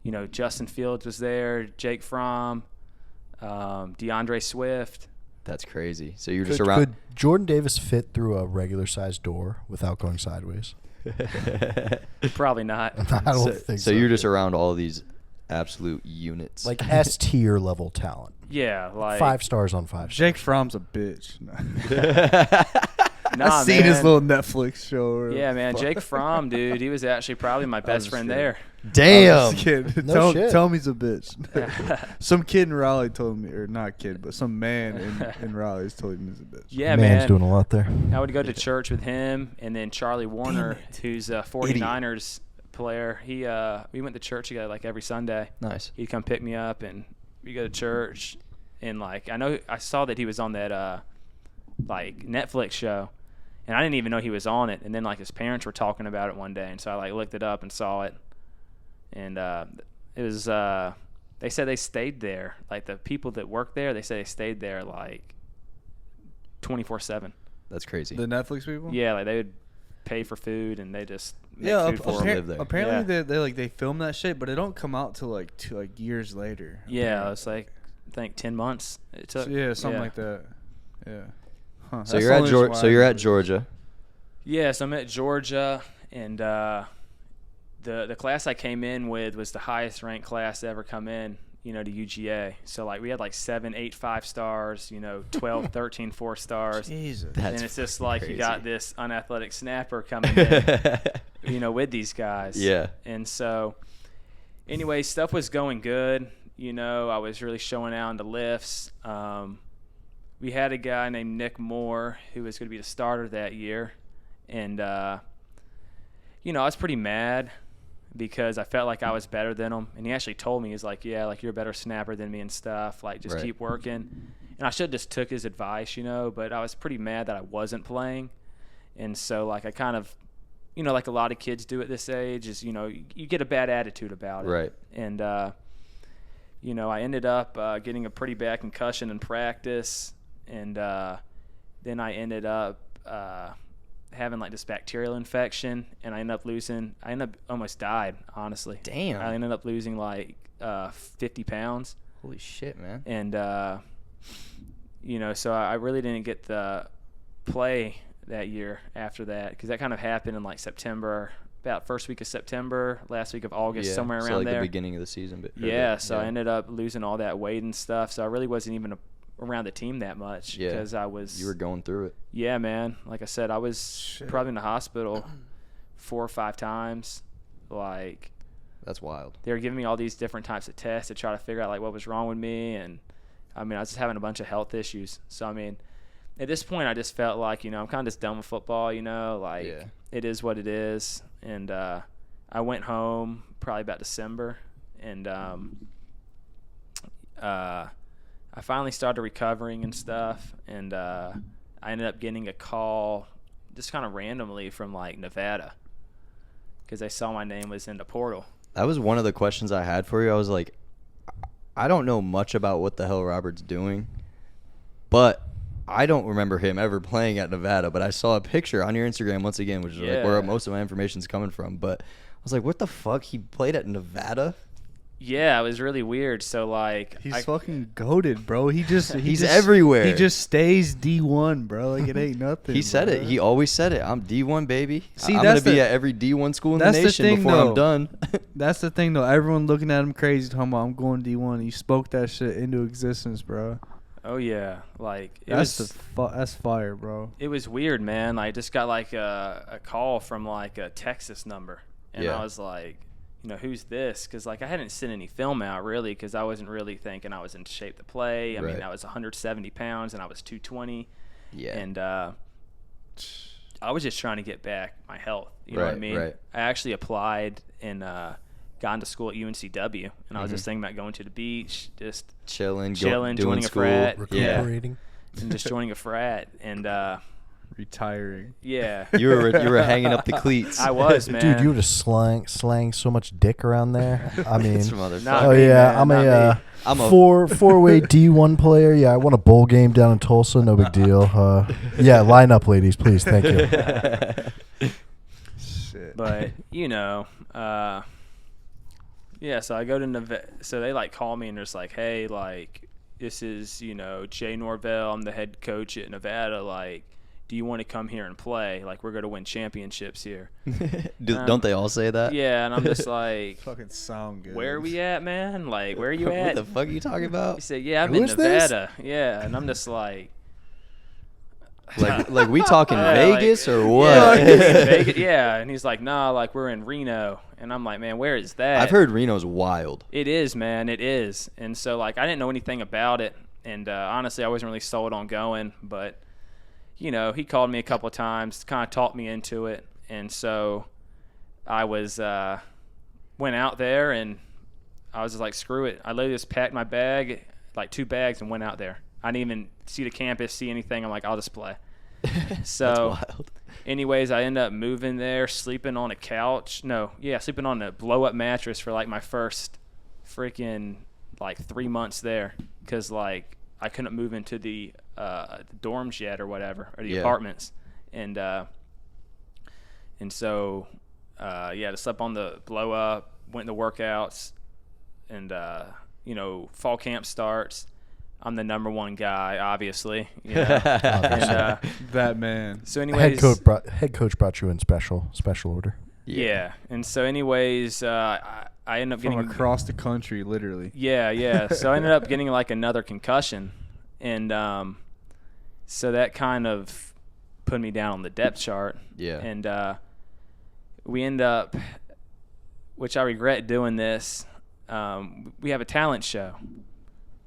You know, Justin Fields was there, Jake Fromm, DeAndre Swift. That's crazy. So you're just around. Could Jordan Davis fit through a regular-sized door without going sideways? Probably not. I don't think so. So you're just around all these absolute units. Like S-tier level talent. Yeah, like 5 stars on 5 stars. Jake Fromm's a bitch. Nah, I've seen his little Netflix show. Yeah, man. Jake Fromm, dude, he was actually probably my best friend there. Damn. No shit. Tell him he's a bitch. Some kid in Raleigh told me, or not kid, but some man in Raleigh's told me he's a bitch. Yeah, Man's man. doing a lot there. I would go to church with him, and then Charlie Warner, who's a 49ers player. We went to church together like every Sunday. Nice. He'd come pick me up, and we go to church. And like I saw that he was on that like Netflix show, and I didn't even know he was on it. And then like his parents were talking about it one day, and so I like looked it up and saw it. And it was they said they stayed there. Like the people that work there, they say they stayed there like 24/7. That's crazy. The Netflix people? Yeah, like they would pay for food and they just make food for them. live there. Apparently they film that shit, but it don't come out till like years later. Yeah, it's like I think 10 months it took. Yeah, something like that. Yeah. Huh. So you're at you're at Georgia. Yeah, so I'm at Georgia, and the class I came in with was the highest ranked class to ever come in, to UGA. So like we had like 7, 8, 5 stars, 12, 13, 4 stars. Jesus. And it's just like crazy. You got this unathletic snapper coming in, with these guys. Yeah. And so anyway, stuff was going good. I was really showing out in the lifts. We had a guy named Nick Moore who was going to be the starter that year. And, I was pretty mad because I felt like I was better than him. And he actually told me, he's like, yeah, like you're a better snapper than me and stuff. Like just keep working. And I should have just took his advice, but I was pretty mad that I wasn't playing. And so like I kind of, like a lot of kids do at this age is, you get a bad attitude about it. Right. And, I ended up getting a pretty bad concussion in practice. And then I ended up having like this bacterial infection, and I ended up almost died, honestly. Damn. I ended up losing like 50 pounds. Holy shit, man. And, so I really didn't get the play that year after that, because that kind of happened in like September, about first week of September, last week of August, somewhere around so like there. the beginning of the season. So I ended up losing all that weight and stuff, so I really wasn't even around the team that much because you were going through it. Yeah, man. Like I said, I was probably in the hospital 4 or 5 times. Like, that's wild. They were giving me all these different types of tests to try to figure out like what was wrong with me, and I mean I was just having a bunch of health issues. So I mean, at this point I just felt like I'm kind of just done with football. It is what it is. And I went home probably about December, and I finally started recovering and stuff, and I ended up getting a call just kind of randomly from like Nevada because they saw my name was in the portal. That was one of the questions I had for you. I was like, I don't know much about what the hell Robert's doing, but I don't remember him ever playing at Nevada. But I saw a picture on your Instagram once again, which is like where most of my information is coming from. But I was like, what the fuck? He played at Nevada? Yeah, it was really weird. So like, he's fucking goated, bro. He's everywhere. He just stays D1, bro. Like it ain't nothing. He said it. He always said it. I'm D1, baby. See, I'm gonna be at every D1 school in the nation before I'm done. That's the thing, though. Everyone looking at him crazy, talking about I'm going D1. He spoke that shit into existence, bro. Oh yeah, like that's fire, bro. It was weird, man. I just got like a call from like a Texas number, and I was like, you know, who's this? Because like I hadn't sent any film out really, because I wasn't really thinking I was in shape to play. I mean, I was 170 pounds and I was 220. Yeah. And I was just trying to get back my health. You know what I mean? Right. I actually applied and got into school at UNCW, and I was just thinking about going to the beach, just chilling, joining a frat, recuperating, and just joining a frat and. Retiring. Yeah. You were hanging up the cleats. I was, man. Dude, you were just slang so much dick around there. I mean, I'm a four-way D1 player. Yeah, I won a bowl game down in Tulsa. No big deal. Yeah, line up, ladies, please. Thank you. Shit. But you know, yeah. So I go to Nevada. So they like call me and they're just like, hey, like this is Jay Norvell. I'm the head coach at Nevada. Like, do you want to come here and play? Like, we're going to win championships here. Don't they all say that? Yeah, and I'm just like, fucking sound good. Where are we at, man? Like, where are you at? What the fuck are you talking about? He said, yeah, I'm in Nevada. Yeah, and I'm just like, like we talking Vegas or what? Yeah, Vegas, yeah, and he's like, nah, like we're in Reno. And I'm like, man, where is that? I've heard Reno's wild. It is, man, it is. And so, like, I didn't know anything about it. And honestly, I wasn't really sold on going, but he called me a couple of times, kind of talked me into it. And so I was went out there, and I was just like, screw it. I literally just packed my bag, like 2 bags, and went out there. I didn't even see the campus, see anything. I'm like, I'll just play. So anyways, I ended up moving there, sleeping on a couch. Sleeping on a blow-up mattress for like my first freaking like 3 months there, because like I couldn't move into the dorms yet or whatever, or the apartments, and so just slept on the blow up, went to workouts, and fall camp starts. I'm the number 1 guy, obviously. And, that man. So anyways, head coach brought you in special order. Yeah, and so anyways, I ended up getting across the country, literally. Yeah. So I ended up getting like another concussion, and so that kind of put me down on the depth chart. Yeah. And we end up, which I regret doing this. We have a talent show,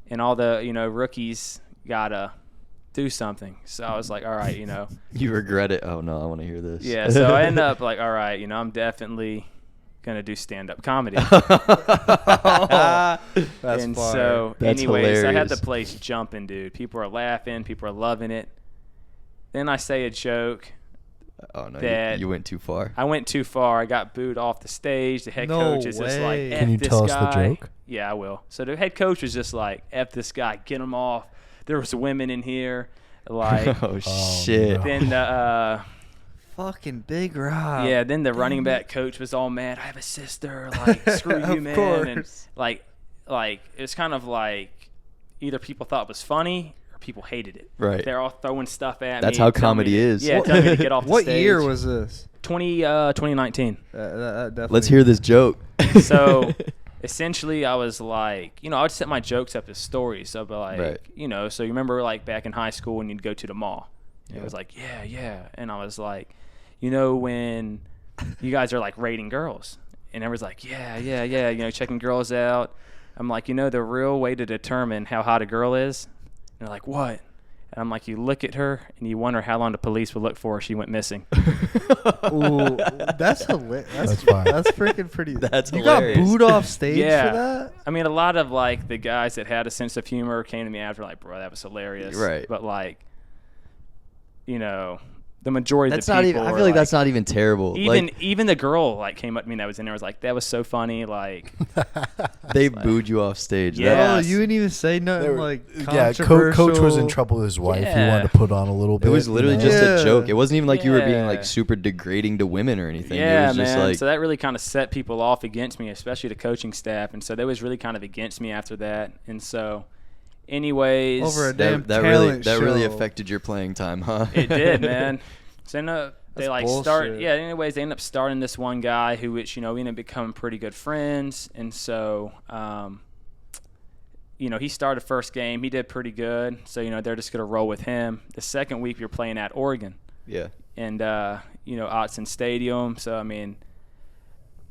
and all the rookies gotta do something. So I was like, all right, You regret it? Oh no, I want to hear this. Yeah. So I end up like, all right, I'm definitely gonna do stand-up comedy. That's and fire. So That's anyways, hilarious. I had the place jumping, dude. People are laughing, people are loving it. Then I say a joke. Oh no, that you went too far. I went too far. I got booed off the stage. The head coach is just like, F Can you this tell us guy. the joke? Yeah, I will. So the head coach was just like, F this guy, get him off. There was women in here. Like, oh shit. No. Then fucking Big Rob. Yeah, then the running back coach was all mad. I have a sister. Like, screw you, man. Course. And like it was kind of like either people thought it was funny or people hated it. Right. They're all throwing stuff at me. That's how comedy is. Yeah, telling me to get off the What stage. year was this? 2019. Definitely. Let's hear this joke. So essentially I was like, I would set my jokes up as stories. So I'd be like, right. So you remember like back in high school when you'd go to the mall. It was like, yeah. And I was like, when you guys are like rating girls, and everyone's like, yeah, checking girls out. I'm like, the real way to determine how hot a girl is? And they're like, what? And I'm like, you look at her and you wonder how long the police would look for her. She went missing. Ooh, that's hilarious. That's fine. That's freaking pretty. That's you hilarious. got booed off stage for that? I mean, a lot of like the guys that had a sense of humor came to me after like, bro, that was hilarious. Right. But like, The majority That's of the not people even. I feel like that's not even terrible. Even the girl like came up to me that was in there was like, that was so funny. Like they booed you off stage. Yeah. Oh, you didn't even say nothing like yeah, controversial. coach was in trouble with his wife. He Yeah. wanted to put on a little bit. It was literally you know? just Yeah. a joke. It wasn't even like you were being like Yeah. super degrading to women or anything. It Yeah, was just man. like, So that really kind of set people off against me, especially the coaching staff. And so they was really kind of against me after that. And so, anyways, Over a damn that really talent really show. affected your playing time, huh? it did, man. So no, they That's like bullshit. anyways, they end up starting this one guy who, which, you know, we ended up becoming pretty good friends. And so, you know, he started first game. He did pretty good. So, you know, they're just going to roll with him. The second week, you're playing at Oregon. Yeah. And, you know, Autzen Stadium. So, I mean,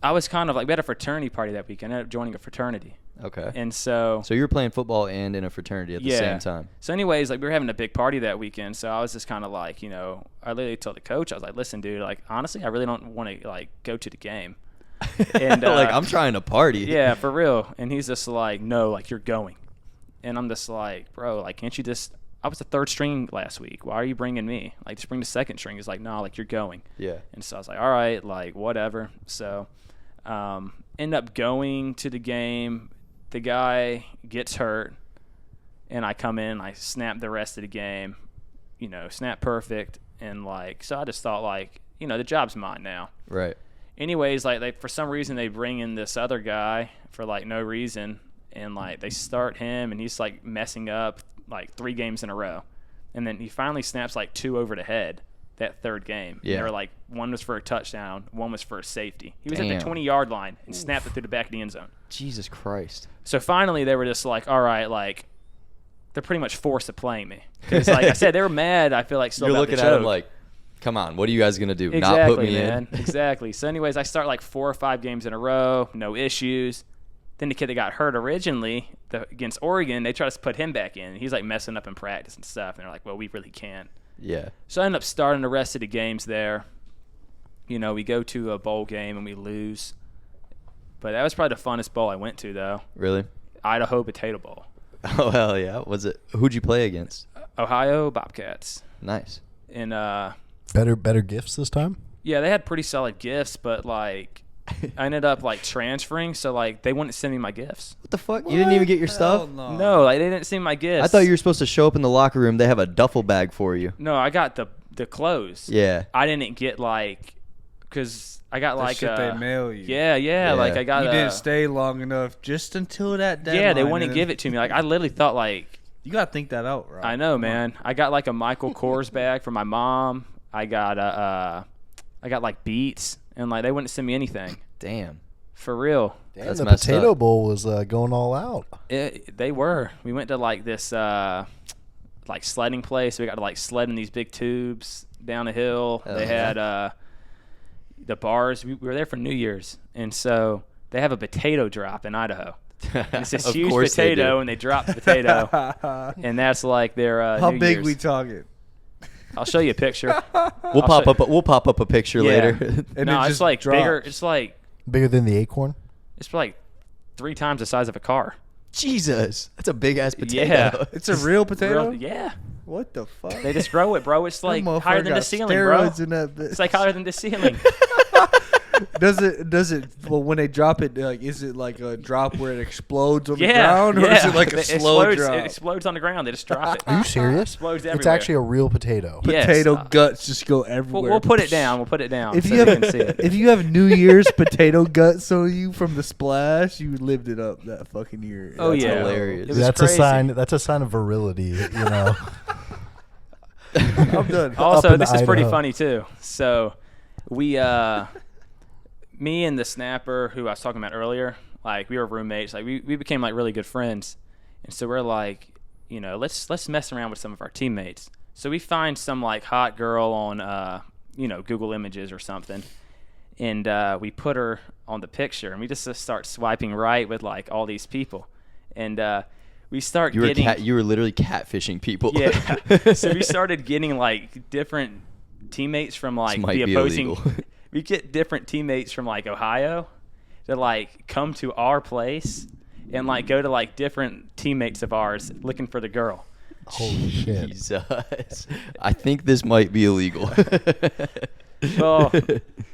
I was kind of like, we had a fraternity party that weekend. I ended up joining a fraternity. Okay. And so So you were playing football and in a fraternity at the same time. So anyways, like we were having a big party that weekend. So I was just kind of like, you know, I literally told the coach, I was like, listen, dude, like honestly, I really don't want to like go to the game. And like, I'm trying to party. Yeah, for real. And he's just like, no, like you're going. And I'm just like, bro, like can't you just? I was the third string last week. Why are you bringing me? Like just bring the second string. He's like, no, like you're going. Yeah. And so I was like, all right, like whatever. So end up going to the game. The guy gets hurt, and I come in, I snap the rest of the game, you know, snap perfect, and like, so I just thought like, you know, the job's mine now. Right. Anyways, like they, for some reason they bring in this other guy for like no reason, and like they start him, and he's like messing up like 3 games in a row, and then he finally snaps like 2 over the head that third game. Yeah. And they were like, one was for a touchdown, one was for a safety. He was at Damn. the 20-yard line and snapped it through the back of the end zone. Jesus Christ. So finally, they were just like, all right, like, they're pretty much forced to playing me. Because, like I said, they were mad, I feel like, still You're about looking the at him choke. like, come on, what are you guys going to do? Exactly, Not put me man. in? Exactly. So anyways, I start like 4 or 5 games in a row, no issues. Then the kid that got hurt originally against Oregon, they try to put him back in. He's like messing up in practice and stuff. And they're like, well, we really can't. Yeah. So I end up starting the rest of the games there. You know, we go to a bowl game and we lose. But that was probably the funnest bowl I went to, though. Really? Idaho Potato Bowl. Oh, hell yeah. Was it? Who'd you play against? Ohio Bobcats. Nice. And better gifts this time. yeah, they had pretty solid gifts, but like I ended up like transferring, so like they wouldn't send me my gifts. What the fuck? You didn't even get your stuff? No, like they didn't send me my gifts. I thought you were supposed to show up in the locker room. They have a duffel bag for you. No, I got the clothes. Yeah. I didn't get like, cause I got The like shit they mail you. Yeah, like I got. You didn't stay long enough just until that deadline. Yeah, they wouldn't give it to me. Like I literally thought like. You gotta think that out, right? I know, man. I got like a Michael Kors bag for my mom. I got like Beats, and like they wouldn't send me anything. Damn. For real. Damn, That's the messed Potato up. Bowl was going all out. They were. We went to like this like sledding place. We got to like sled in these big tubes down a hill. Hell They yeah. had the bars. We were there for New Year's, and so they have a potato drop in Idaho. And it's this Of huge course they potato, do. and they drop the potato, and that's like their How New big Year's. we talking? I'll show you a picture. We'll pop up a picture Yeah. later. And No, it it's just like bigger. drops. It's like Bigger than the acorn. it's like 3 times the size of a car. Jesus. That's a big ass potato. Yeah. It's a real potato. Yeah. What the fuck? They just grow it, bro. It's That like motherfucker higher than the got ceiling, bro. steroids in that bitch. It's like higher than the ceiling. Does it? Well, when they drop it, like, is it like a drop where it explodes on the Yeah, ground, or is it like a It slow explodes, drop? It explodes on the ground. They just drop it. Are you serious? Explodes It's everywhere. actually a real potato. Yes. Potato guts just go everywhere. We'll put it down. We'll put it down. If so you they have can see it. if you have New Year's potato guts on you from the splash, you lived it up that fucking year. Oh, That's yeah. hilarious. It was That's crazy. a sign. That's a sign of virility. You know. I'm done. Also, in this is pretty Idaho. funny too. So, me and the snapper who I was talking about earlier, like we were roommates. Like we became like really good friends, and so we're like, you know, let's mess around with some of our teammates. So we find some like hot girl on Google Images or something, and we put her on the picture, and we just start swiping right with like all these people, and we start You were getting you were literally catfishing people. yeah. So we started getting like different teammates from like This might the be opposing. illegal. We get different teammates from like Ohio that like come to our place and like go to like different teammates of ours looking for the girl. Holy shit. Jesus. I think this might be illegal. Well,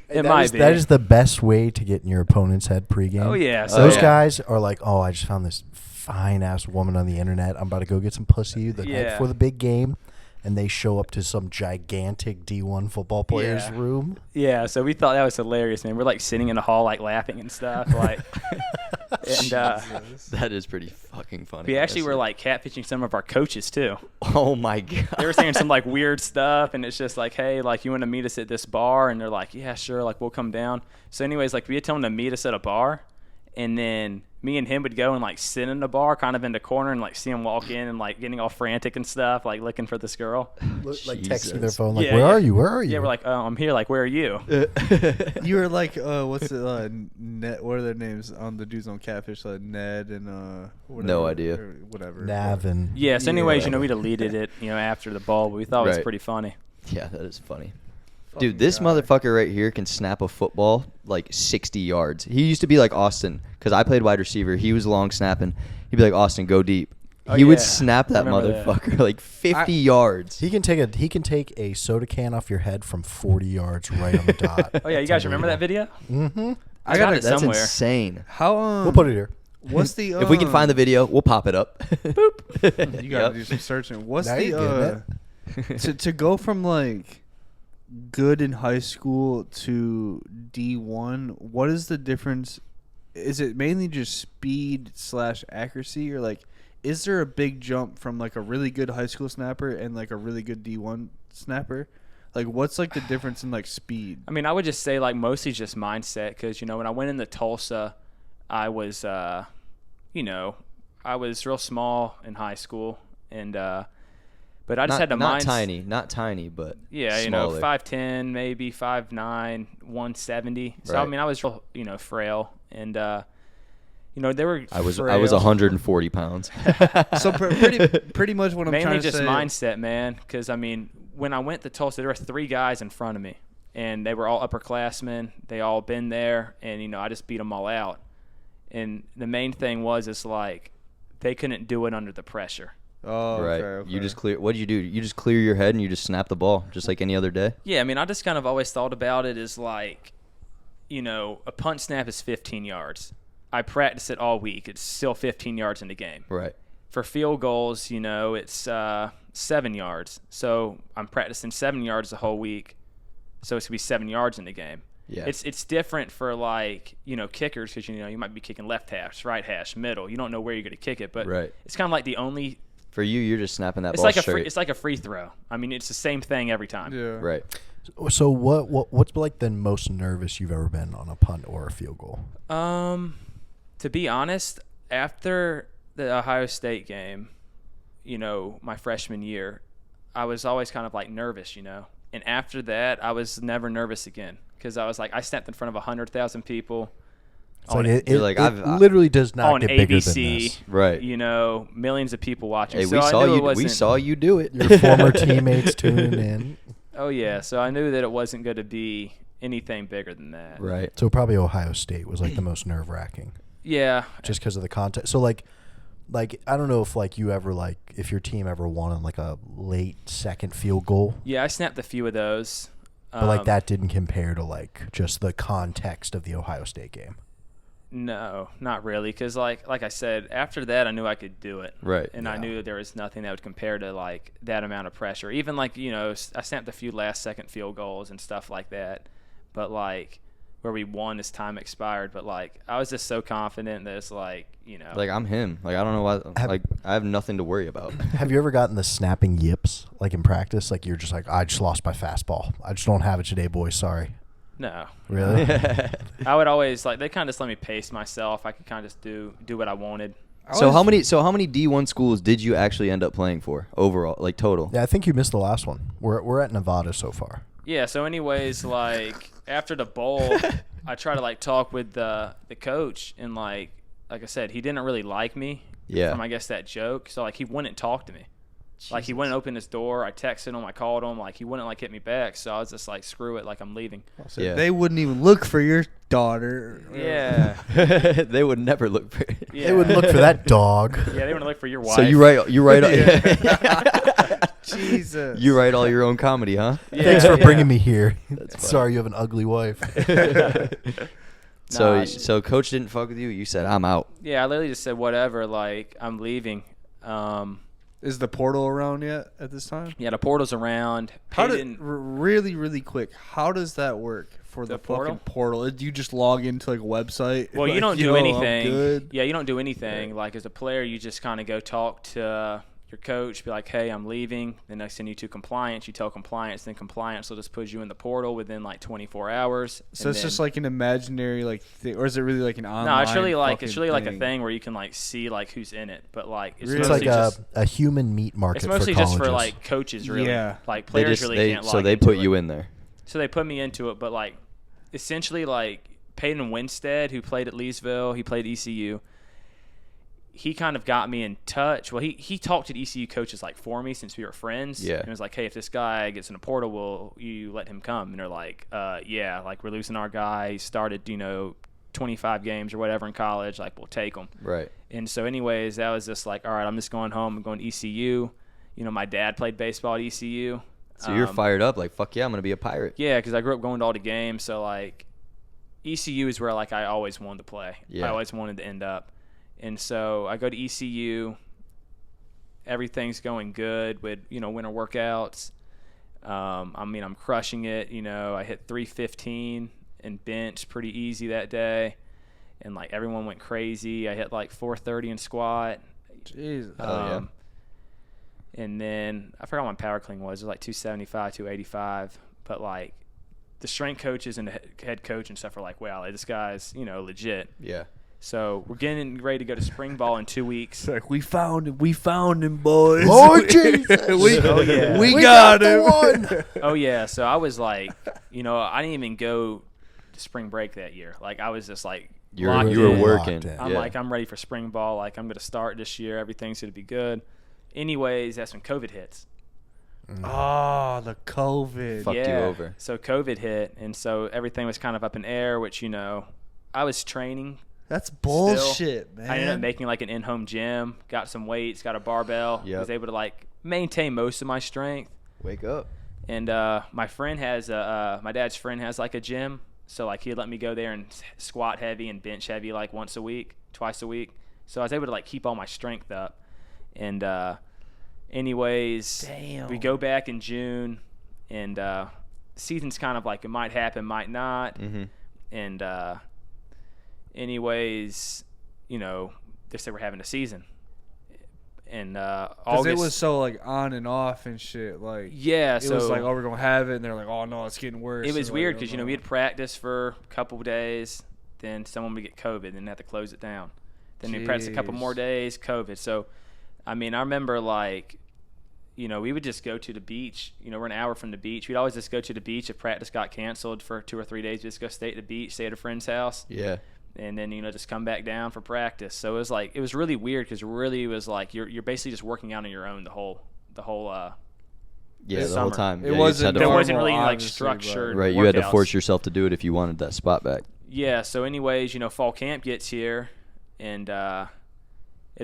it might be. That is the best way to get in your opponent's head pregame. Oh, yeah. So those guys are like, oh, I just found this fine-ass woman on the internet. I'm about to go get some pussy the night before the big game. And they show up to some gigantic D1 football player's room. Yeah, so we thought that was hilarious, man. We're like sitting in the hall, like laughing and stuff, like. And that is pretty fucking funny. We actually were like catfishing some of our coaches too. Oh my god. They were saying some like weird stuff, and it's just like, hey, like you want to meet us at this bar, and they're like, yeah, sure, like we'll come down. So, anyways, like we had told them to meet us at a bar, and then me and him would go and like sit in the bar, kind of in the corner, and like see him walk in and like getting all frantic and stuff, like looking for this girl. Like texting their phone, like, Yeah, where yeah. are you? Where are you? Yeah, we're like, oh, I'm here. Like, where are you? You were like, what's it? Ned, what are their names on the dudes on Catfish? Ned and whatever, no idea. Whatever. Nav and Yeah. So, anyways, we deleted it, after the ball, but we thought it was pretty funny. Yeah, that is funny. Dude, this motherfucker right here can snap a football like 60 yards. He used to be like Austin, because I played wide receiver. He was long snapping. He'd be like, Austin, go deep. He would snap that motherfucker like 50 yards. He can take a soda can off your head from 40 yards right on the dot. Oh yeah, you guys remember that video? Mm-hmm. I got it That's somewhere. insane. How We'll put it here. What's the If we can find the video, we'll pop it up. Boop. You gotta do some searching. What's Now you're to go from like good in high school to D1? What is the difference? Is it mainly just speed / accuracy, or like is there a big jump from like a really good high school snapper and like a really good D1 snapper? Like what's like the difference in like speed? I mean, I would just say like mostly just mindset, because when I went into Tulsa, I was I was real small in high school, and but I just had the mindset. Not tiny, but yeah, smaller. 5'10", maybe 5'9", 170. So Right. I mean, I was real, frail, and they were. I was frail. 140 pounds. So pretty much what I'm Mainly trying to just say. mindset, man. Because I mean, when I went to Tulsa, there were 3 guys in front of me, and they were all upperclassmen. They all been there, and I just beat them all out. And the main thing is like they couldn't do it under the pressure. Oh, right. okay. You just clear. What do? You just clear your head and you just snap the ball, just like any other day. Yeah, I mean, I just kind of always thought about it as like, a punt snap is 15 yards. I practice it all week. It's still 15 yards in the game. Right. For field goals, it's 7 yards. So I'm practicing 7 yards the whole week. So it's going to be 7 yards in the game. Yeah. It's different for like, kickers, because, you might be kicking left hash, right hash, middle. You don't know where you're going to kick it. But it's kind of like the only – for you, you're just snapping that it's ball like straight. it's like a free throw. I mean, it's the same thing every time. Yeah. Right. So what's like the most nervous you've ever been on a punt or a field goal? To be honest, after the Ohio State game, my freshman year, I was always kind of like nervous, And after that, I was never nervous again, because I was like, I stepped in front of 100,000 people. It I've literally does not on get bigger ABC, than this. Right. Millions of people watching. Hey, so we saw you do it. Your former teammates tuning in. Oh yeah, so I knew that it wasn't going to be anything bigger than that. Right. So probably Ohio State was like the most nerve wracking. Yeah. Just because of the context. So like I don't know if like you ever if your team ever won on like a late second field goal. Yeah, I snapped a few of those. But like that didn't compare to like just the context of the Ohio State game. No, not really, because like I said, after that I knew I could do it. Right. And I knew that there was nothing that would compare to like that amount of pressure. Even like, I snapped a few last second field goals and stuff like that. But like where we won as time expired, but like I was just so confident that it's like, Like I'm him. Like I don't know why. I have nothing to worry about. Have you ever gotten the snapping yips like in practice? Like you're just like, I just lost my fastball. I just don't have it today, boys. Sorry. No. Really? I would always they kind of just let me pace myself. I could kind of just do what I wanted. So how many D1 schools did you actually end up playing for overall, like total? Yeah, I think you missed the last one. We're at Nevada so far. Yeah, so anyways, like after the bowl, I try to talk with the coach, and like I said, he didn't really like me. Yeah. From I guess that joke, so he wouldn't talk to me. Like, he wouldn't open his door. I texted him. I called him. Like, he wouldn't, like, hit me back. So I was just like, screw it. Like, I'm leaving. So they wouldn't even look for your daughter. Yeah. They would never look for it. Yeah. They would look for that dog. Yeah, they wouldn't look for your wife. So you write Jesus. you write all your own comedy, huh? Yeah, Thanks for yeah. bringing me here. That's Sorry you have an ugly wife. So Nah, so coach didn't fuck with you. You said I'm out. Yeah, I literally just said, whatever. Like, I'm leaving. Is the portal around yet at this time? Yeah, the portal's around. How really, really quick, how does that work for the fucking portal? Do you just log into like a website? Well, like, you don't do anything. I'm good? Yeah, you don't do anything. Like, as a player, you just kind of go talk to your coach, be like, hey, I'm leaving. Then I send you to compliance. You tell compliance, then compliance will just put you in the portal within like 24 hours. So it's just like an imaginary like thing, or is it really like an online? No, it's really like a thing? thing where you can like see like who's in it, but like it's It's mostly like just a human meat market it's mostly for just colleges. for like coaches, really. Yeah. Like players can't log so they into put it. you in there. So they put me into it, but like essentially like Peyton Winstead, who played at Leesville, he played ECU. He kind of got me in touch. Well, he talked to ECU coaches like for me since we were friends. Yeah. And was like, hey, if this guy gets in a portal, will you let him come? And they're like, yeah, like we're losing our guy. He started, 25 games or whatever in college. Like, we'll take him. Right. And so anyways, that was just like, all right, I'm just going home. I'm going to ECU. My dad played baseball at ECU. So you're fired up, like, fuck yeah, I'm gonna be a Pirate. Yeah, because I grew up going to all the games. So like, ECU is where like I always wanted to play. Yeah. I always wanted to end up. And so I go to ECU. Everything's going good with winter workouts. I'm crushing it. I hit 315 and bench pretty easy that day, and like everyone went crazy. I hit like 430 in squat. Jesus. Yeah. And then I forgot what my power clean was. It was like 275, 285. But like the strength coaches and the head coach and stuff are like, wow, this guy's legit. Yeah. So we're getting ready to go to spring ball in 2 weeks. It's like we found him, boys. Lord Jesus. we We got the him. one. Oh yeah, so I was like, I didn't even go to spring break that year. Like I was just like, You locked were in. working. I'm Yeah. like, I'm ready for spring ball. Like I'm gonna start this year. Everything's gonna be good. Anyways, that's when COVID hits. Oh, the COVID. Fucked you over. So COVID hit, and so everything was kind of up in air. Which I was training. That's bullshit, man. I ended up making like an in-home gym. Got some weights. Got a barbell. Yep. Was able to like maintain most of my strength. Wake up. And my friend has my dad's friend has like a gym, so like he'd let me go there and squat heavy and bench heavy like twice a week. So I was able to like keep all my strength up. And anyways, Damn. we go back in June, and season's kind of like it might happen, might not. Mm-hmm. And anyways, they said we're having a season. And August, it was so like on and off and shit. Like yeah, it so was like, oh, we're gonna have it, and they're like, oh no, it's getting worse. it was And, weird like, because we had practiced for a couple of days, then someone would get COVID, then they have to close it down. Then we practiced a couple more days, COVID. So, I remember like, we would just go to the beach. We're an hour from the beach. We'd always just go to the beach if practice got canceled for 2 or 3 days. We'd just go stay at the beach, stay at a friend's house. Yeah. And then just come back down for practice. So it was really weird because really it was like you're basically just working out on your own the whole Yeah, the summer. whole time. It Yeah, you wasn't just had to- there normal, wasn't really like obviously, structured Right, you had to workouts. force yourself to do it if you wanted that spot back. Yeah, so anyways, fall camp gets here, and at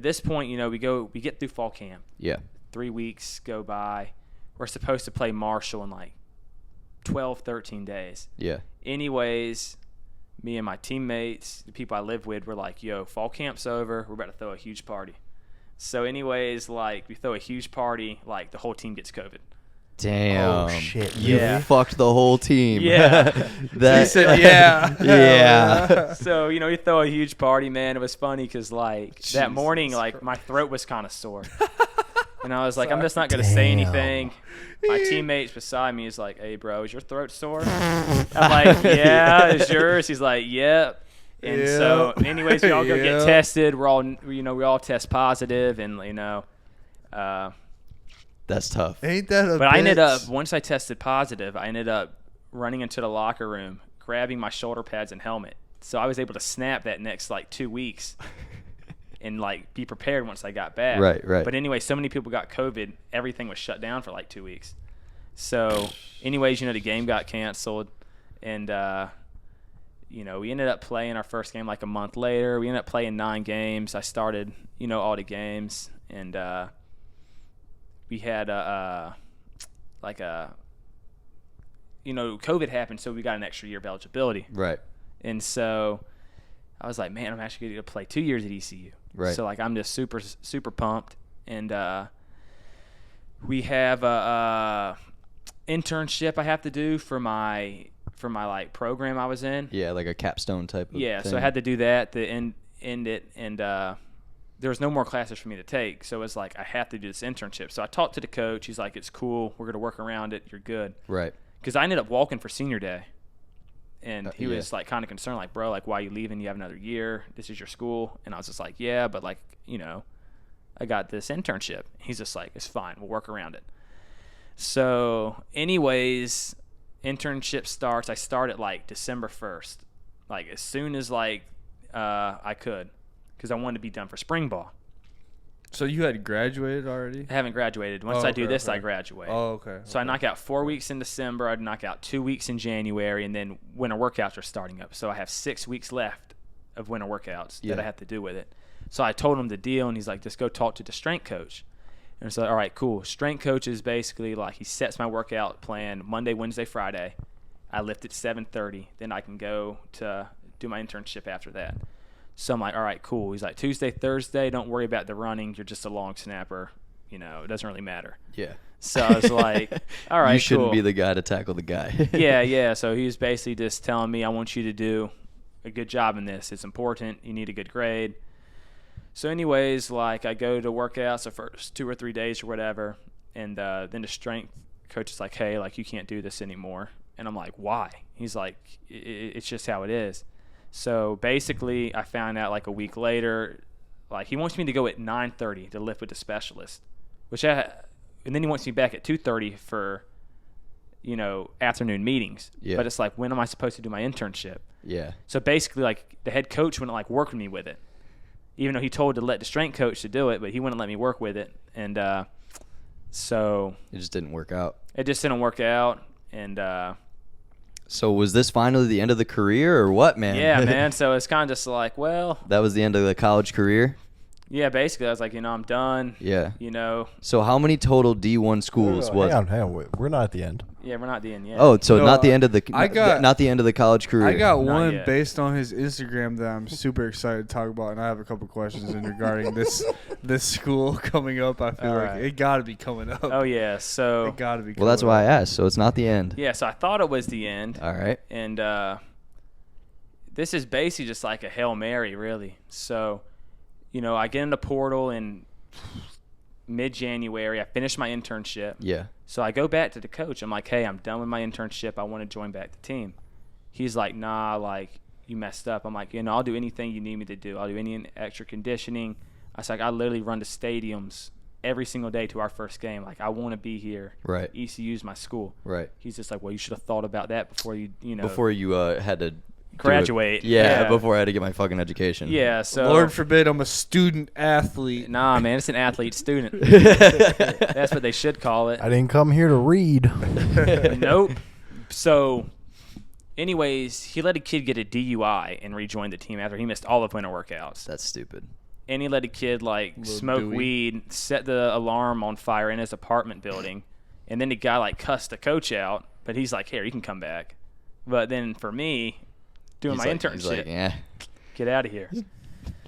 this point, we get through fall camp. Yeah. 3 weeks go by. We're supposed to play Marshall in like 12, 13 days. Yeah. Anyways, me and my teammates, the people I live with, were like, yo, fall camp's over. We're about to throw a huge party. So anyways, like we throw a huge party, like the whole team gets COVID. Damn. Oh, shit. You Yeah. fucked the whole team. Yeah. He said, yeah. Yeah. So, we throw a huge party, man. It was funny because, like, that Jesus morning, like, Christ. my throat was kind of sore. And I was like, I'm just not going to say anything. My teammates beside me is like, hey, bro, is your throat sore? I'm like, yeah, is yours? He's like, yep. And so, anyways, we all go get tested. We're all, we all test positive, and, That's tough. Ain't that a but I ended bitch? up, once I tested positive, I ended up running into the locker room, grabbing my shoulder pads and helmet. So I was able to snap that next, like, 2 weeks. and like be prepared once I got back. Right, right. But anyway, so many people got COVID, everything was shut down for like 2 weeks. So anyways, the game got canceled, and we ended up playing our first game like a month later. We ended up playing 9 games. I started, all the games, and we had COVID happened, so we got an extra year of eligibility. Right. And so I was like, man, I'm actually going to play 2 years at ECU. Right. So, like, I'm just super, super pumped. And we have a internship I have to do for my like program I was in. Yeah, like a capstone type of thing. So I had to do that to end it, and there was no more classes for me to take. So it was like I have to do this internship. So I talked to the coach. He's like, it's cool. We're going to work around it. You're good. Right. Because I ended up walking for senior day. And he was like kind of concerned, like, bro, like, why are you leaving? You have another year. This is your school. And I was just like, yeah, but like, I got this internship. He's just like, it's fine. We'll work around it. So anyways, internship starts. I start at like December 1st, like as soon as like I could, because I wanted to be done for spring ball. So you had graduated already? I haven't graduated. Once I do this, I graduate. Oh, okay. So I knock out 4 weeks in December. I'd knock out 2 weeks in January, and then winter workouts are starting up. So I have 6 weeks left of winter workouts that I have to do with it. So I told him the deal, and he's like, just go talk to the strength coach. And so, all right, cool. Strength coach is basically like he sets my workout plan Monday, Wednesday, Friday. I lift at 7:30. Then I can go to do my internship after that. So I'm like, all right, cool. He's like, Tuesday, Thursday, don't worry about the running. You're just a long snapper. It doesn't really matter. Yeah. So I was like, all right, you shouldn't cool. be the guy to tackle the guy. Yeah. So he was basically just telling me, I want you to do a good job in this. It's important. You need a good grade. So anyways, like I go to workouts the first 2 or 3 days or whatever, and then the strength coach is like, hey, like you can't do this anymore. And I'm like, why? He's like, it's just how it is. So basically I found out like a week later, like he wants me to go at 9:30 to lift with the specialist, and then he wants me back at 2:30 for, afternoon meetings. Yeah. But it's like, when am I supposed to do my internship? Yeah. So basically like the head coach wouldn't like work with me with it. Even though he told to let the strength coach to do it, but he wouldn't let me work with it. And so it just didn't work out. It just didn't work out. And so was this finally the end of the career or what, man? Yeah, man. So it's kind of just like, well. That was the end of the college career? Yeah, basically. I was like, I'm done. Yeah. So how many total D1 schools was it? Hang on. We're not at the end. Yeah, we're not at the end yet. Oh, so No, not the end of the not the end of the college career. I got Not one yet. based on his Instagram that I'm super excited to talk about, and I have a couple questions in regarding this school coming up. I feel All like right. it got to be coming up. Oh, yeah. So. It got to be. Well, that's why I asked. So it's not the end. Yeah, so I thought it was the end. All right. And this is basically just like a Hail Mary, really. So, I get in the portal in mid-January. I finish my internship. Yeah. So I go back to the coach. I'm like, hey, I'm done with my internship. I want to join back the team. He's like, nah, like, you messed up. I'm like, I'll do anything you need me to do. I'll do any extra conditioning. I was like, I literally run to stadiums every single day to our first game. Like, I want to be here. Right. ECU's my school. Right. He's just like, well, you should have thought about that before you. Before you had to graduate. Yeah, before I had to get my fucking education. Yeah, so. Lord forbid I'm a student athlete. Nah, man, it's an athlete student. That's what they should call it. I didn't come here to read. Nope. So, anyways, he let a kid get a DUI and rejoin the team after he missed all of winter workouts. That's stupid. And he let a kid smoke weed, set the alarm on fire in his apartment building, and then the guy cussed the coach out. But he's like, "Here, you can come back." But then for me, doing my internship, he's like, yeah, get out of here.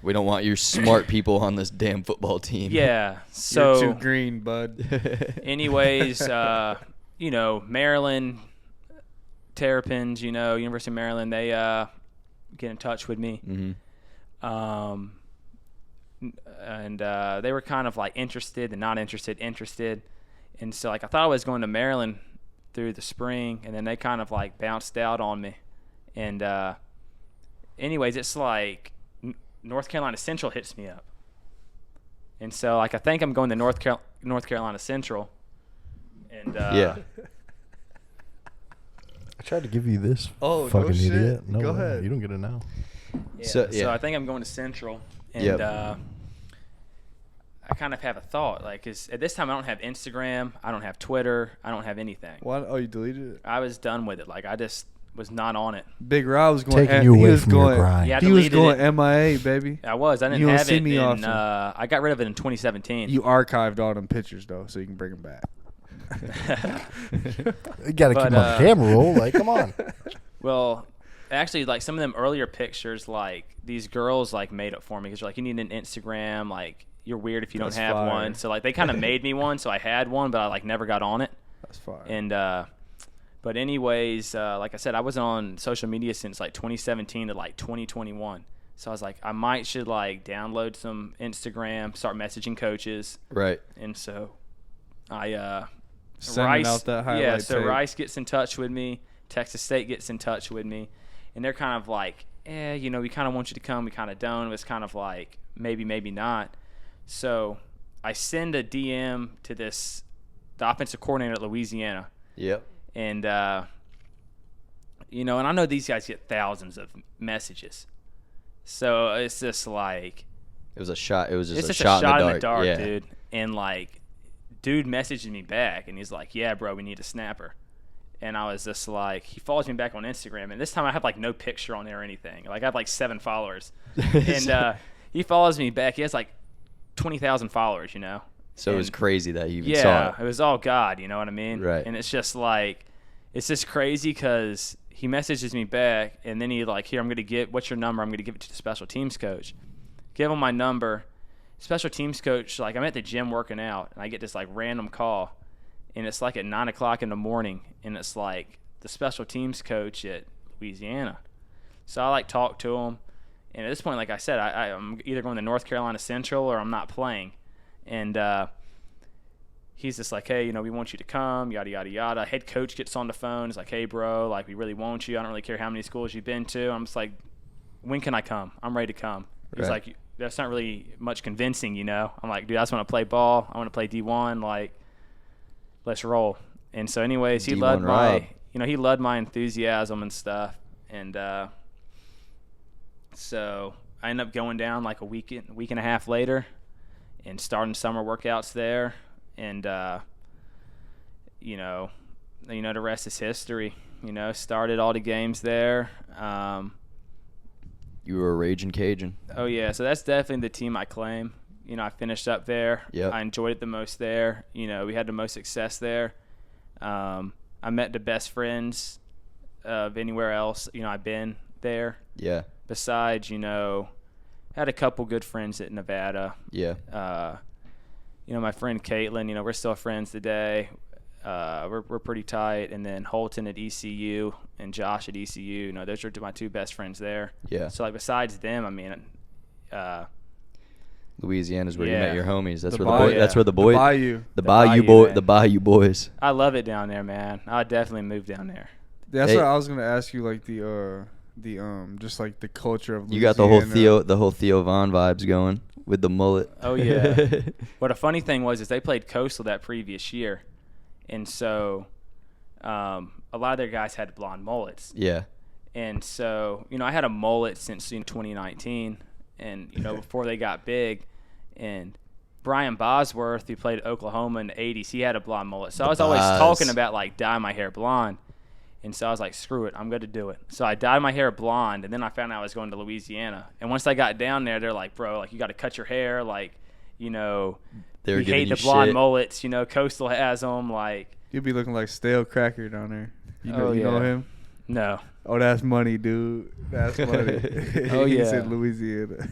We don't want your smart people on this damn football team. Yeah. So You're too green, bud. anyways, Maryland Terrapins, University of Maryland, they get in touch with me. Mm-hmm. And they were kind of interested and not interested. And so I thought I was going to Maryland through the spring, and then they kind of bounced out on me. And anyways, it's North Carolina Central hits me up. And so I think I'm going to North Carolina Central. And yeah. I tried to give you this. Oh, fucking no shit. idiot. No, Go ahead. You don't get it now. So I think I'm going to Central. And kind of have a thought, like, 'cause at this time I don't have Instagram, I don't have Twitter, I don't have anything. What? Oh, you deleted it? I was done with it. Like, I just was not on it. Big Rob was going. Taking you away from your going. grind. Yeah, I He was deleted going MIA, baby. I was. I You didn't don't have see it. me In, often. I got rid of it in 2017. You archived all them pictures though, so you can bring them back. You got to keep But, them on the camera roll. Like, come on. Well, actually, like some of them earlier pictures, like these girls like made up for me because they're like, you need an Instagram. Like, you're weird if you That's don't have fire. one. So like they kind of made me one, so I had one, but I like never got on it. That's fine. And but anyways, like I said, I was on social media since like 2017 to like 2021. So I was like, I should like download some Instagram, start messaging coaches. Right. And so I Sending out that highlight yeah, so tape. Rice gets in touch with me, Texas State gets in touch with me, and they're kind of like, you know, we kind of want you to come, we kind of don't. It was kind of like maybe, maybe not. So I send a DM to the offensive coordinator at Louisiana. Yep. And, you know, and I know these guys get thousands of messages. So it's just like. It was a shot. It was just It's a just shot in the dark, yeah. dude. And, like, dude messages me back, and he's like, yeah, bro, we need a snapper. And I was just like, he follows me back on Instagram. And this time I have, like, no picture on there or anything. Like, I have, like, 7 followers. And he follows me back. He has, like, 20,000 followers, you know. So it was crazy that you even Yeah, saw it. it was all God, you know what I mean? Right. And it's just like, it's just crazy because he messages me back, and then he like, here, what's your number? I'm going to give it to the special teams coach. Give him my number. Special teams coach, like I'm at the gym working out, and I get this like random call, and it's like at 9 o'clock in the morning, and it's like the special teams coach at Louisiana. So I like talk to him, and at this point, like I said, I'm either going to North Carolina Central or I'm not playing. And he's just like, hey, you know, we want you to come, yada, yada, yada. Head coach gets on the phone. He's like, hey, bro, like, we really want you. I don't really care how many schools you've been to. I'm just like, when can I come? I'm ready to come. He's Right. like, that's not really much convincing, you know. I'm like, dude, I just want to play ball. I want to play D1. Like, let's roll. And so anyways, he D1 led Rob. he led my enthusiasm and stuff. And so I ended up going down like a week and a half later and starting summer workouts there. And, you know, the rest is history. You know, started all the games there. You were a raging Cajun. Oh, yeah. So that's definitely the team I claim. You know, I finished up there. Yep. I enjoyed it the most there. You know, we had the most success there. I met the best friends of anywhere else, you know, I've been there. Yeah. Besides, you know, had a couple good friends at Nevada. Yeah. You know, my friend Caitlin, you know, we're still friends today. We're pretty tight. And then Holton at ECU and Josh at ECU, you know, those are my 2 best friends there. Yeah. So, like, besides them, I mean, Louisiana's where you Yeah. met your homies. That's The where Bayou. that's where the boys. Bayou. The Bayou, Bayou man. the Bayou boys. I love it down there, man. I definitely moved down there. That's Hey. what I was gonna ask you, like the just like the culture of Louisiana. You got the whole Theo Von vibes going with the mullet. Oh, yeah. What a funny thing was is they played Coastal that previous year. And so a lot of their guys had blonde mullets. Yeah. And so, you know, I had a mullet since 2019 and, you know, before they got big. And Brian Bosworth, who played at Oklahoma in the 80s, he had a blonde mullet. So I was always talking about, like, dye my hair blonde. And so I was like, screw it, I'm going to do it. So I dyed my hair blonde, and then I found out I was going to Louisiana. And once I got down there, they're like, bro, like, you got to cut your hair. Like, you know, They were we giving hate you the blonde shit. mullets. You know, Coastal has them. Like, You'd be looking like stale cracker down there. You know, Oh, you know yeah. him? no. Oh, that's money, dude. That's money. Oh, He's yeah. in Louisiana.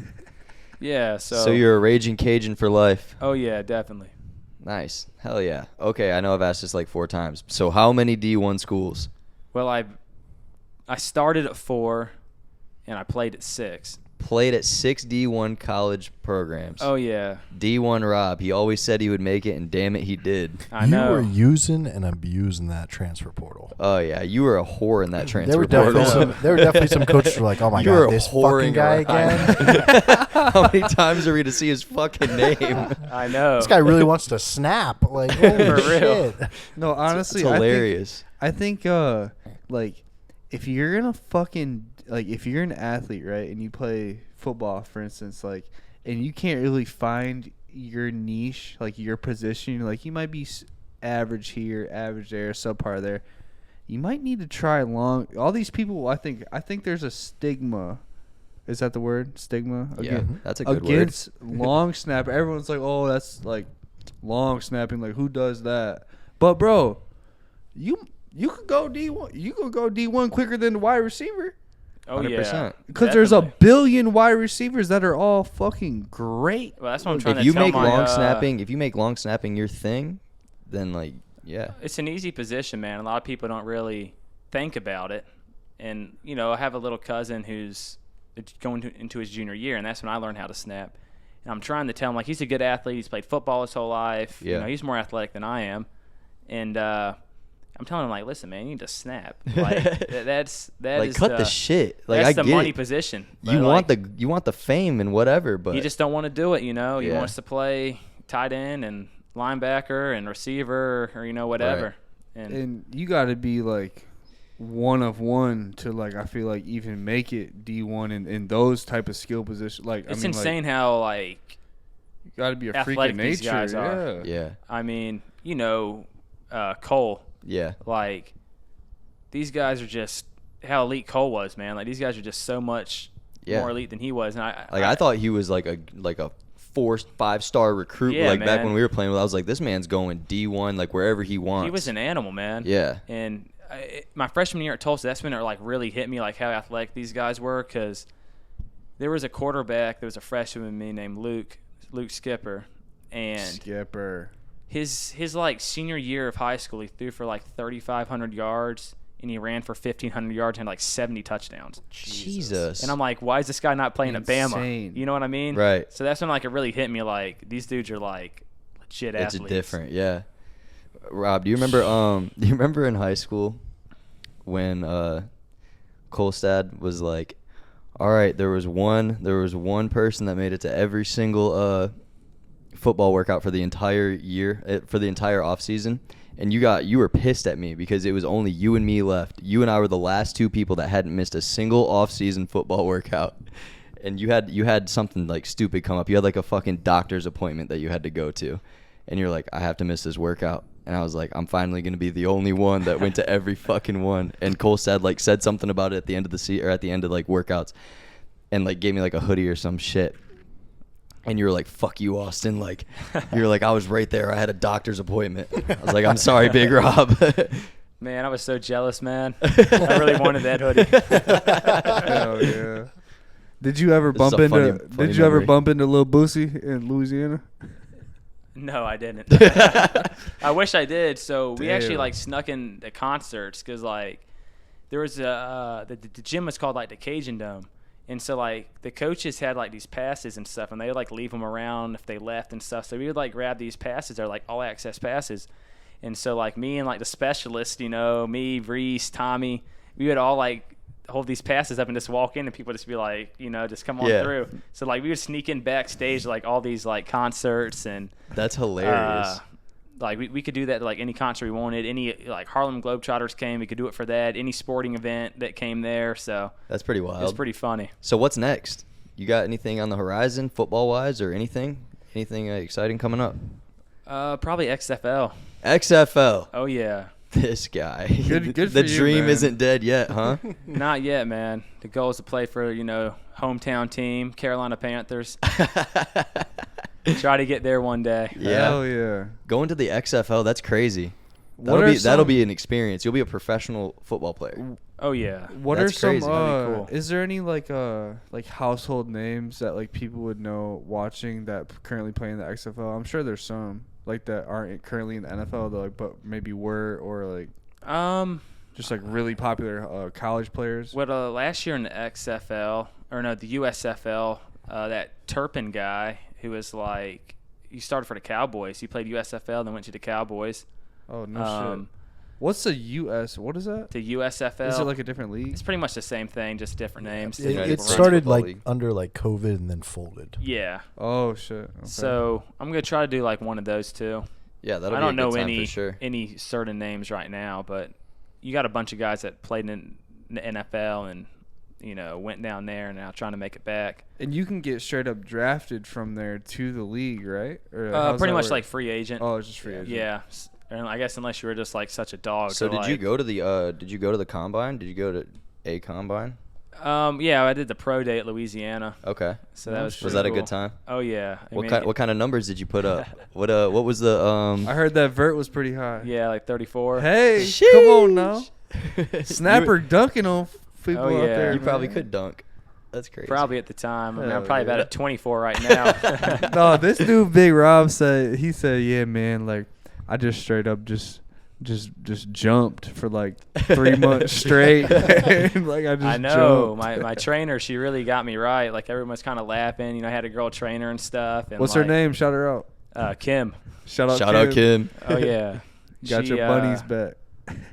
Yeah, So you're a raging Cajun for life. Oh, yeah, definitely. Nice. Hell yeah. Okay, I know I've asked this like 4 times. So how many D1 schools? Well, I started at 4, and I played at 6. Played at 6 D1 college programs. Oh, yeah. D1 Rob. He always said he would make it, and damn it, he did. I You know. were using and abusing that transfer portal. Oh, yeah. You were a whore in that transfer There were definitely portal. there were definitely some coaches who were like, "Oh my You were god, this whoring fucking guy around. again." How many times are we to see his fucking name? I know. This guy really wants to snap. Like, holy For real. shit. No, honestly, It's hilarious. I think like if you're gonna fucking like if you're an athlete, right, and you play football, for instance, like, and you can't really find your niche, like your position, like you might be average here, average there, subpar there. You might need to try all these people. I think there's a stigma. Is that the word? Stigma? That's a good word. Against long snap. Everyone's like, oh, that's like long snapping. Like, who does that? But bro, you could go D1. You could go D1 quicker than the wide receiver. Oh 100%. Yeah, because there's a billion wide receivers that are all fucking great. Well, that's what I'm trying to tell make long snapping. If you make long snapping your thing, then like it's an easy position, man. A lot of people don't really think about it, and I have a little cousin who's going into his junior year, and that's when I learned how to snap. And I'm trying to tell him, like, he's a good athlete. He's played football his whole life. Yeah. He's more athletic than I am, and I'm telling him, like, listen, man, you need to snap. Like that like is cut the shit. Like that's I the get money it. position. You want the fame and whatever, but you just don't want to do it. He wants to play tight end and linebacker and receiver or whatever. Right. And you got to be like one of one to like I feel like even make it D1 in those type of skill positions. Like it's insane how like you got to be a freak of nature. These guys are. Yeah. I mean, Cole. Yeah. Like these guys are just how elite Cole was, man. Like these guys are just so much more elite than he was. And I thought he was like a 4-5-star recruit. Yeah, like back when we were playing, I was like, this man's going D1 like wherever he wants. He was an animal, man. Yeah. And my freshman year at Tulsa, that's when it like really hit me like how athletic these guys were, because there was a quarterback. There was a freshman with me named Luke Skipper, and his like senior year of high school, he threw for like 3,500 yards, and he ran for 1,500 yards and had like 70 touchdowns. Jesus. And I'm like, why is this guy not playing at Bama? You know what I mean? Right. So that's when like it really hit me, like these dudes are like legit athletes. It's different, yeah. Rob, do you remember in high school when Kolstad was like, all right, there was one person that made it to every single football workout for the entire year, for the entire off season, and you were pissed at me because it was only you and me left. You and I were the last two people that hadn't missed a single off season football workout. And you had something like stupid come up. You had like a fucking doctor's appointment that you had to go to. And you're like, I have to miss this workout. And I was like, I'm finally going to be the only one that went to every fucking one. And Kolstad like said something about it at the end of or at the end of like workouts, and like gave me like a hoodie or some shit. And you were like, fuck you, Austin. Like, you were like, I was right there. I had a doctor's appointment. I was like, I'm sorry, Big Rob. Man, I was so jealous, man. I really wanted that hoodie. Hell yeah. Did you ever bump into Lil Boosie in Louisiana? No, I didn't. I wish I did. So we actually like snuck in the concerts, because like there was the gym was called like the Cajun Dome, and so like the coaches had like these passes and stuff, and they would like leave them around if they left and stuff. So we would like grab these passes. They're like all access passes, and so like me and like the specialist, me, Reese, Tommy, we would all like hold these passes up and just walk in, and people just be like, just come on through. So like we would sneak in backstage like all these like concerts, and that's hilarious. Like we could do that to like any concert we wanted. Any like Harlem Globetrotters came, we could do it for that. Any sporting event that came there. So that's pretty wild. It's pretty funny. So what's next? You got anything on the horizon, football wise, or anything exciting coming up? Probably XFL. XFL. Oh yeah. This guy. Good for the you, dream man. isn't dead yet, huh? Not yet, man. The goal is to play for, hometown team, Carolina Panthers. Try to get there one day. Yeah. Hell yeah. Going to the XFL, that's crazy. That'll be an experience. You'll be a professional football player. Oh yeah. What that's are some crazy. Cool. Is there any like household names that like people would know watching that currently play in the XFL? I'm sure there's some like that aren't currently in the NFL though, but maybe were, or like just like really popular college players. Well, last year in the XFL, or no, the USFL, that Turpin guy who was like, he started for the Cowboys. He played USFL, then went to the Cowboys. Oh no shit. What's the US? What is that? The USFL. Is it like a different league? It's pretty much the same thing, just different names. It started like under like COVID and then folded. Yeah. Oh shit. Okay. So I'm gonna try to do like one of those two. Yeah, that'll I be don't a good know time for sure. any certain names right now, but you got a bunch of guys that played in the NFL, and went down there and now trying to make it back. And you can get straight up drafted from there to the league, right? Or pretty much like free agent. Oh, it's just free agent. Yeah. And I guess unless you were just like such a dog. So did you go to the combine? Did you go to a combine? Yeah, I did the pro day at Louisiana. Okay. So that was that cool. a good time? Oh yeah. What kind of numbers did you put up? What was the I heard that vert was pretty high. Yeah, like 34. Hey, Sheesh. come on now. Snapper dunking on people out there. You probably man. could dunk. That's crazy. Probably at the time. I mean, I'm Hell probably yeah. about at 24 right now. No, this dude Big Rob said, yeah, man, like I just straight up just jumped for like 3 months straight. Like I know. My trainer, she really got me right. Like everyone was kind of laughing. I had a girl trainer and stuff. And What's her name? Shout her out. Kim. Shout out Kim. Oh yeah. Got your bunnies back.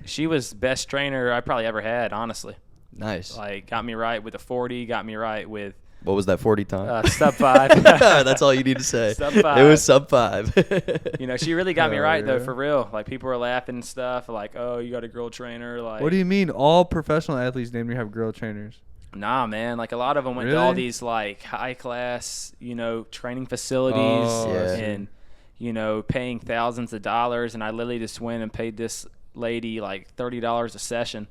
She was best trainer I probably ever had, honestly. Nice. Like got me right with a 40, got me right with What was that 40 time? sub 5. That's all you need to say. Sub 5. It was sub 5. She really got me right though, yeah. for real. Like people were laughing and stuff, like, "Oh, you got a girl trainer." Like, What do you mean? All professional athletes damn near have girl trainers. Nah, man. Like a lot of them went to Really? all these like high class, training facilities, Oh, yeah. and paying thousands of dollars. And I literally just went and paid this lady like $30 a session.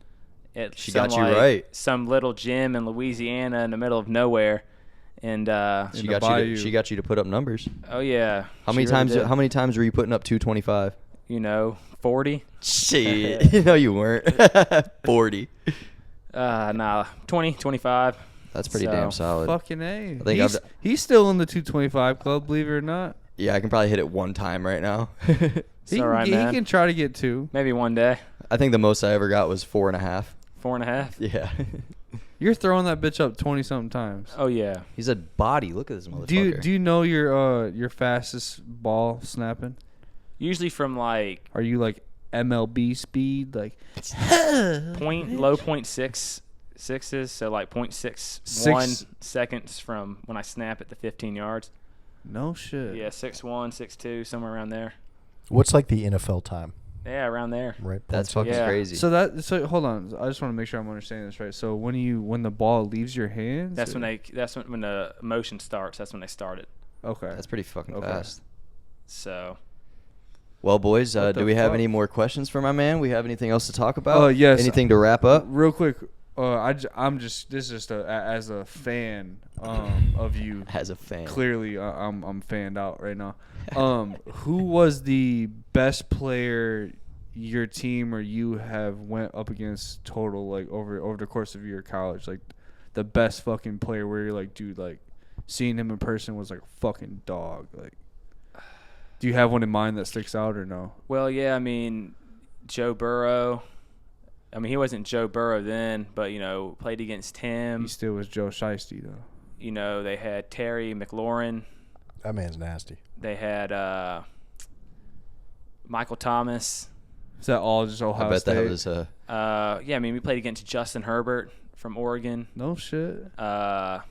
She got you right. Some little gym in Louisiana in the middle of nowhere, and She got you to put up numbers. oh yeah. How many times were you putting up 225? 40. Shit. No, you weren't. 40. Nah, 20, 25. That's pretty damn solid. Fucking A. I think He's still in the 225 club, believe it or not. Yeah, I can probably hit it one time right now. It's all right, he man. can try to get 2. Maybe one day. I think the most I ever got was 4.5. 4.5. Yeah. You're throwing that bitch up 20-something times. Oh yeah. He's a body. Look at this motherfucker. Do you know your fastest ball snapping? Usually from like Are you like MLB speed, like low 0.66s, so like 0.61 seconds from when I snap at the 15 yards. No shit. Yeah, 6'1", 6'2", somewhere around there. What's like the NFL time? Yeah, around there. Right. That's Points. fucking Yeah. crazy. So hold on. I just want to make sure I'm understanding this right. So when the ball leaves your hands, That's when the motion starts. That's when they start it. Okay. That's pretty fucking Okay. fast. So Well, boys, What do the we have fuck? any more questions for my man? We have anything else to talk about? Oh, yes. Anything to wrap up? Real quick. This is just as a fan of you. As a fan. Clearly, I'm fanned out right now. Who was the best player your team or you have went up against total, like over the course of your college? Like the best fucking player where you're like, dude, like seeing him in person was like a fucking dog. Like, do you have one in mind that sticks out or no? well, yeah, I mean, Joe Burrow. I mean, he wasn't Joe Burrow then, but played against him. He still was Joe Shiesty though. They had Terry McLaurin. That man's nasty. They had Michael Thomas. Is that all just Ohio I bet State? that was Yeah, I mean, we played against Justin Herbert from Oregon. No shit. Let's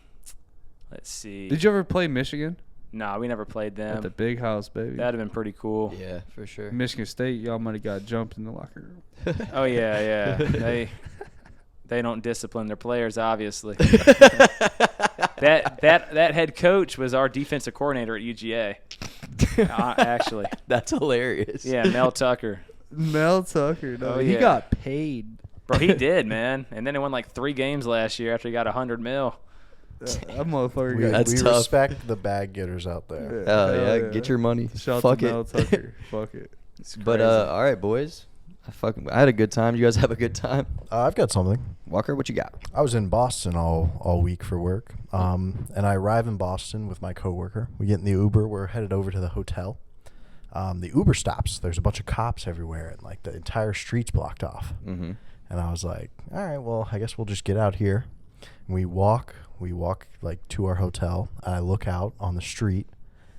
see. Did you ever play Michigan? Nah, we never played At the them. big house, baby. That'd have been pretty cool. yeah, for sure. Michigan State, y'all might have got jumped in the locker room. Oh yeah. They don't discipline their players, obviously. that head coach was our defensive coordinator at UGA. Actually. That's hilarious. Yeah, Mel Tucker. Mel Tucker, no, Oh, he yeah. got paid. Bro, he did, man. And then he won like 3 games last year after he got $100 million. That motherfucker We, got That's we tough. respect the bag getters out there. Oh, hell yeah, get your money. Shout Fuck to it. Mel Tucker. Fuck it. But all right, boys. I had a good time. You guys have a good time? I've got something. Walker, what you got? I was in Boston all week for work, and I arrive in Boston with my coworker. We get in the Uber. We're headed over to the hotel. The Uber stops. There's a bunch of cops everywhere, and like the entire street's blocked off. Mm-hmm. And I was like, all right, well, I guess we'll just get out here. And we walk like to our hotel, and I look out on the street,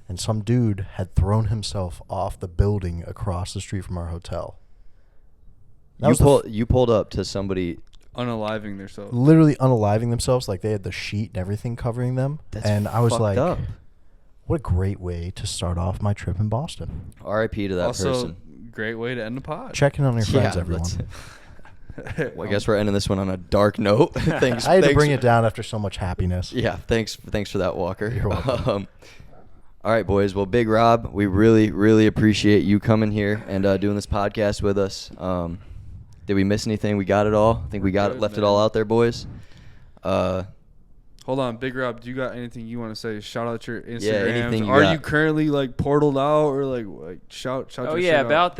and some dude had thrown himself off the building across the street from our hotel. You pulled up to somebody. Unaliving themselves. Literally unaliving themselves, like they had the sheet and everything covering them. That's and I was fucked like, up. what a great way to start off my trip in Boston. R.I.P. to that Also, person. great way to end the pod. Checking on your friends, Yeah, everyone. Well, I guess we're ending this one on a dark note. Thanks. I had to bring it down after so much happiness. Yeah, thanks for that, Walker. You're welcome. All right, boys. Well, Big Rob, we really, really appreciate you coming here and doing this podcast with us. Did we miss anything? We got it all. I think we got left it all out there, boys. Hold on, Big Rob. Do you got anything you want to say? Shout out your Instagrams. Yeah, anything you Are got. you currently like portaled out or like shout? Oh your yeah, shit about out.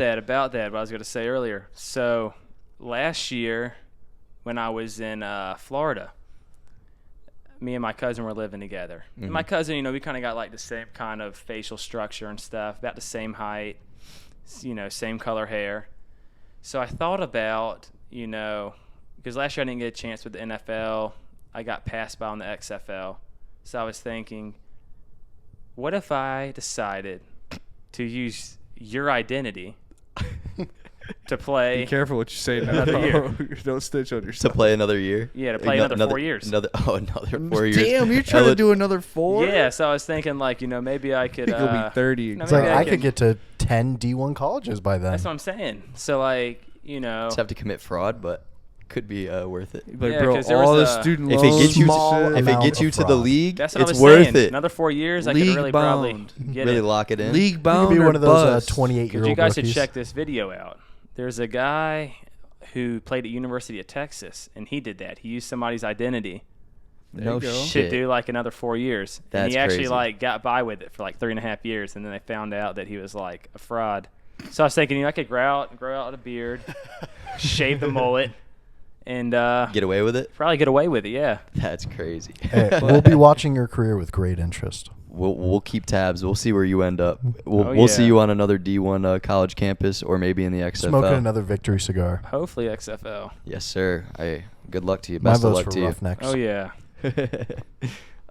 that. What I was gonna say earlier. So last year, when I was in Florida, me and my cousin were living together. Mm-hmm. And my cousin, we kind of got like the same kind of facial structure and stuff, about the same height, same color hair. So I thought about, because last year I didn't get a chance with the NFL. I got passed by on the XFL. So I was thinking, what if I decided to use your identity to play? Be careful what you say now. Another year. Don't stitch on yourself. To play another year? Yeah, to play another 4 years. Another 4 years. Damn, you're trying to do another 4? Yeah, so I was thinking, maybe I could. You'll be 30. It's like I could get to 10 D1 colleges by then. That's what I'm saying. So, Just have to commit fraud, but could be worth it. Like, Yeah, bro, 'cause there all was the a- student If loans. it gets you, Small if it amount gets you of to the fraud. league, that's what I it's was worth saying. it. Another 4 years, I League could really probably bound. get Really it. lock it in. League You bound could be or one of those bust. 28-year-old Because you guys rookies. should check this video out. There's a guy who played at University of Texas, and he did that. He used somebody's identity No you go. to shit. do another 4 years. And That's he actually crazy. got by with it for 3.5 years, and then they found out that he was a fraud. So I was thinking, I could grow out a beard, shave the mullet, and Get away with it? probably get away with it. Yeah. That's crazy. Hey, we'll be watching your career with great interest. We'll keep tabs. We'll see where you end up. We'll Oh, see yeah. you on another D1 college campus or maybe in the XFL. Smoking another victory cigar. Hopefully XFL. Yes, sir. Good luck to you. My Best of vote's luck for to you. Roughnecks. Oh yeah.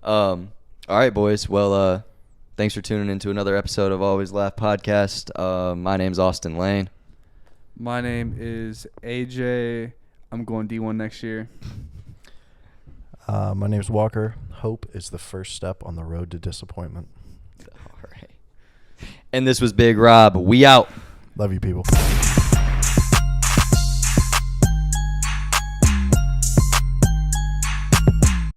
All right, boys. Well, thanks for tuning into another episode of Always Laugh podcast. My name's Austin Lane. My name is AJ. I'm going D1 next year. My name's Walker. Hope is the first step on the road to disappointment. All right. And this was Big Rob. We out. Love you, people.